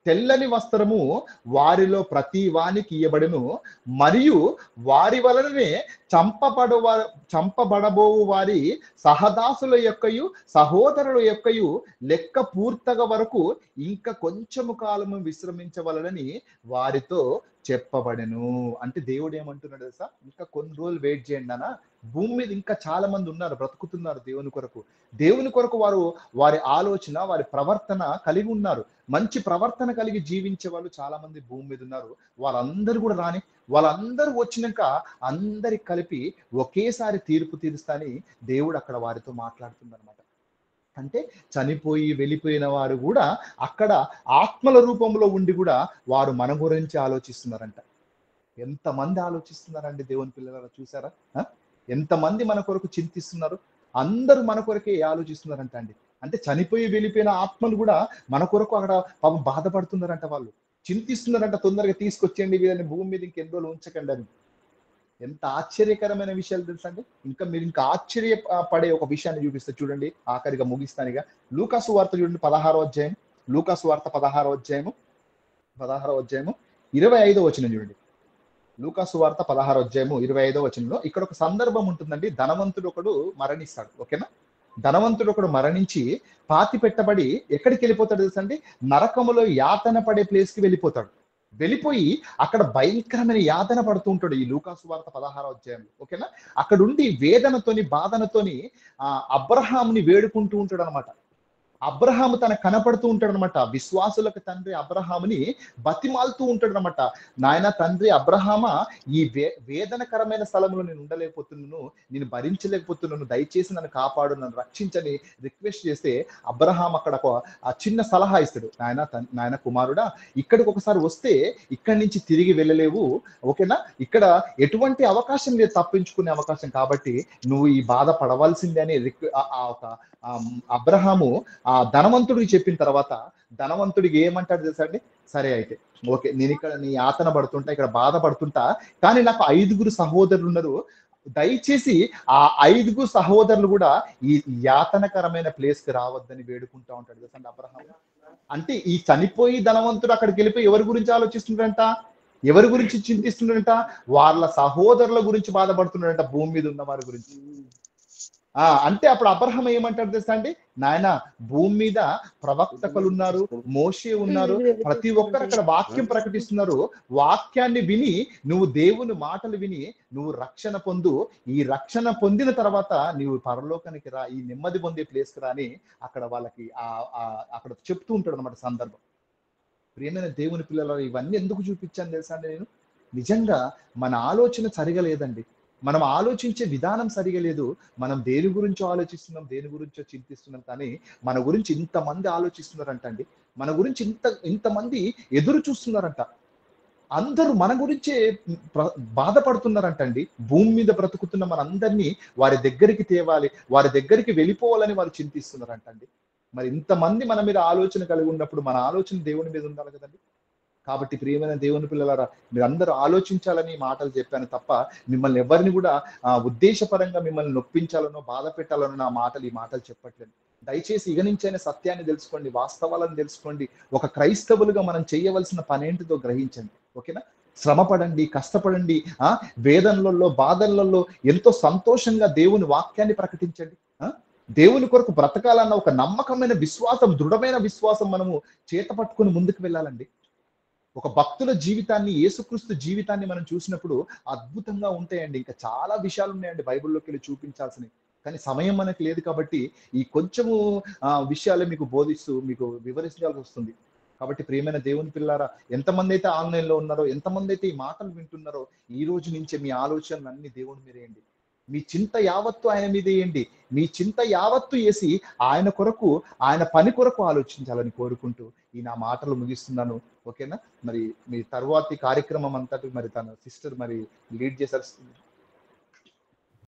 తెల్లని వస్త్రము వారిలో ప్రతి వానికి ఇయ్యబడును, మరియు వారి వలననే చంపబడబోవు వారి సహదాసుల యొక్కయు సహోదరుల యొక్కయు లెక్క పూర్తగా వరకు ఇంకా కొంచెము కాలము విశ్రమించవలనని వారితో చెప్పబడెను. అంటే దేవుడు ఏమంటున్నాడు తెలుసా? ఇంకా కొన్ని రోజులు వెయిట్ చేయండి అన్న, భూమి మీద ఇంకా చాలా మంది ఉన్నారు, బ్రతుకుతున్నారు దేవుని కొరకు వారు వారి ఆలోచన, వారి ప్రవర్తన కలిగి ఉన్నారు, మంచి ప్రవర్తన కలిగి జీవించే వాళ్ళు చాలా మంది భూమి మీద ఉన్నారు. వాళ్ళందరూ కూడా రాని, వాళ్ళందరూ వచ్చినాక అందరికి కలిపి ఒకేసారి తీర్పు తీరుస్తాని దేవుడు అక్కడ వారితో మాట్లాడుతుందన్నమాట. అంటే చనిపోయి వెళ్ళిపోయిన వారు కూడా అక్కడ ఆత్మల రూపంలో ఉండి కూడా వారు మన గురించి ఆలోచిస్తున్నారంట. ఎంతమంది ఆలోచిస్తున్నారండి దేవుని పిల్లల, చూసారా? ఎంతమంది మన కొరకు చింతిస్తున్నారు, అందరూ మన కొరకే ఆలోచిస్తున్నారంట అండి. అంటే చనిపోయి వెళ్ళిపోయిన ఆత్మలు కూడా మన కొరకు అక్కడ పాపం బాధపడుతున్నారంట, వాళ్ళు చింతిస్తున్నారంట, తొందరగా తీసుకొచ్చేయండి వీళ్ళని భూమి మీద ఇంకెన్ని రోజులు ఉంచకండి అని. ఎంత ఆశ్చర్యకరమైన విషయాలు తెలుసా అండి. మీరు ఇంకా ఆశ్చర్యపడే ఒక విషయాన్ని చూపిస్తే చూడండి, ఆఖరిగా ముగిస్తానిగా. లూకాసు వార్త చూడండి 16వ అధ్యాయం. లూకాసు వార్త 16వ అధ్యాయము 25వ వచనం చూడండి. లూకాసు వార్త 16వ అధ్యాయము 25వ వచనంలో ఇక్కడ ఒక సందర్భం ఉంటుందండి. ధనవంతుడు ఒకడు మరణిస్తాడు. ఓకేనా? ధనవంతుడు ఒకడు మరణించి పాతి పెట్టబడి ఎక్కడికి వెళ్ళిపోతాడు తెలుసా అండి? నరకములో యాతన పడే ప్లేస్కి వెళ్ళిపోతాడు. వెళ్ళిపోయి అక్కడ భయంకరమైన యాతన పడుతూ ఉంటాడు ఈ లూకాసు వార్త 16వ అధ్యాయంలో. ఓకేనా? అక్కడుండి వేదనతోని బాధనతోని అబ్రహాముని వేడుకుంటూ ఉంటాడు అనమాట. అబ్రహాము తన కనపడుతూ ఉంటాడు అనమాట. విశ్వాసులకు తండ్రి అబ్రహాముని బతిమాలుతూ ఉంటాడు అనమాట. నాయన తండ్రి అబ్రహామా, ఈ వేదనకరమైన స్థలంలో నేను ఉండలేకపోతున్నాను, నేను భరించలేకపోతున్నాను, దయచేసి నన్ను కాపాడు, నన్ను రక్షించని రిక్వెస్ట్ చేస్తే అబ్రహాం అక్కడ ఆ చిన్న సలహా ఇస్తాడు. నాయన కుమారుడా, ఇక్కడికి ఒకసారి వస్తే ఇక్కడి నుంచి తిరిగి వెళ్ళలేవు. ఓకేనా? ఇక్కడ ఎటువంటి అవకాశం లేదు తప్పించుకునే అవకాశం, కాబట్టి నువ్వు ఈ బాధ పడవలసిందే అని అబ్రహాము ఆ ధనవంతుడికి చెప్పిన తర్వాత ధనవంతుడికి ఏమంటాడు తెలుసా అండి? సరే అయితే ఓకే, నేను ఇక్కడ నీ యాతన పడుతుంటా, ఇక్కడ బాధపడుతుంటా, కానీ నాకు 5 సహోదరులు ఉన్నారు, దయచేసి ఆ 5 సహోదరులు కూడా ఈ యాతనకరమైన ప్లేస్ కి రావద్దని వేడుకుంటా ఉంటాడు తెలుసండి అబ్రహాం. అంటే ఈ చనిపోయి ధనవంతుడు అక్కడికి వెళ్ళిపోయి ఎవరి గురించి ఆలోచిస్తున్నాడంట, ఎవరి గురించి చింతిస్తున్నాడంట? వాళ్ళ సహోదరుల గురించి బాధపడుతున్నాడంట, భూమి మీద ఉన్న వారి గురించి. అంటే అప్పుడు అబ్రహాం ఏమంటాడు తెలుసా అండి? నాయన, భూమి మీద ప్రవక్తకులు ఉన్నారు, మోషే ఉన్నారు, ప్రతి ఒక్కరు అక్కడ వాక్యం ప్రకటిస్తున్నారు. వాక్యాన్ని విని నువ్వు దేవుని మాటలు విని నువ్వు రక్షణ పొందు. ఈ రక్షణ పొందిన తర్వాత నీవు పరలోకానికి రా, ఈ నెమ్మది పొందే ప్లేస్కి రా అని అక్కడ వాళ్ళకి అక్కడ చెప్తూ ఉంటాడు అనమాట సందర్భం. ప్రియమైన దేవుని పిల్లలు, ఇవన్నీ ఎందుకు చూపించాను తెలుసా అండి? నేను నిజంగా మన ఆలోచన సరిగా లేదండి. మనం ఆలోచించే విధానం సరిగా లేదు. మనం దేని గురించో ఆలోచిస్తున్నాం, దేని గురించో చింతిస్తున్నాం, కానీ మన గురించి ఇంతమంది ఆలోచిస్తున్నారంట అండి. మన గురించి ఇంతమంది ఎదురు చూస్తున్నారంట. అందరూ మన గురించే బాధపడుతున్నారంట అండి. భూమి మీద బ్రతుకుతున్న మనందరినీ వారి దగ్గరికి తేవాలి, వారి దగ్గరికి వెళ్ళిపోవాలని వారు చింతిస్తున్నారంట అండి. మరి ఇంతమంది మన మీద ఆలోచన కలిగి ఉన్నప్పుడు మన ఆలోచన దేవుని మీద ఉండాలి కదండి. కాబట్టి ప్రియమైన దేవుని పిల్లలారా, మీరు అందరూ ఆలోచించాలని మాటలు చెప్పాను తప్ప మిమ్మల్ని ఎవరిని కూడా ఉద్దేశపరంగా మిమ్మల్ని నొప్పించాలనో బాధ పెట్టాలనో నా మాటలు ఈ మాటలు చెప్పట్లేదు. దయచేసి ఇక నుంచైనా సత్యాన్ని తెలుసుకోండి, వాస్తవాలను తెలుసుకోండి. ఒక క్రైస్తవులుగా మనం చేయవలసిన పనేంటిదో గ్రహించండి. ఓకేనా? శ్రమపడండి, కష్టపడండి, వేదనలలో బాధలలో ఎంతో సంతోషంగా దేవుని వాక్యాన్ని ప్రకటించండి. దేవుని కొరకు బ్రతకాలన్న ఒక నమ్మకమైన విశ్వాసం, దృఢమైన విశ్వాసం మనము చేత పట్టుకుని ముందుకు వెళ్ళాలండి. ఒక భక్తుల జీవితాన్ని, యేసుక్రీస్తు జీవితాన్ని మనం చూసినప్పుడు అద్భుతంగా ఉంటాయండి. ఇంకా చాలా విషయాలు ఉన్నాయండి బైబిల్లోకి వెళ్ళి చూపించాల్సినవి, కానీ సమయం మనకి లేదు కాబట్టి ఈ కొంచెము విషయాలే మీకు బోధిస్తూ మీకు వివరించాల్సి వస్తుంది. కాబట్టి ప్రియమైన దేవుని పిల్లారా, ఎంతమంది అయితే ఆన్లైన్లో ఉన్నారో, ఎంతమంది అయితే ఈ మాటలు వింటున్నారో, ఈ రోజు నుంచే మీ ఆలోచనలు అన్ని దేవుని మీద వేయండి. మీ చింత యావత్తు ఆయన మీద వేయండి. మీ చింత యావత్తు వేసి ఆయన కొరకు, ఆయన పని కొరకు ఆలోచించాలని కోరుకుంటూ ఈ నా మాటలు ముగిస్తున్నాను. ఓకేనా? మరి మీ తర్వాతి కార్యక్రమం అంతటి మరి తన సిస్టర్ మరి లీడ్ చేశారు.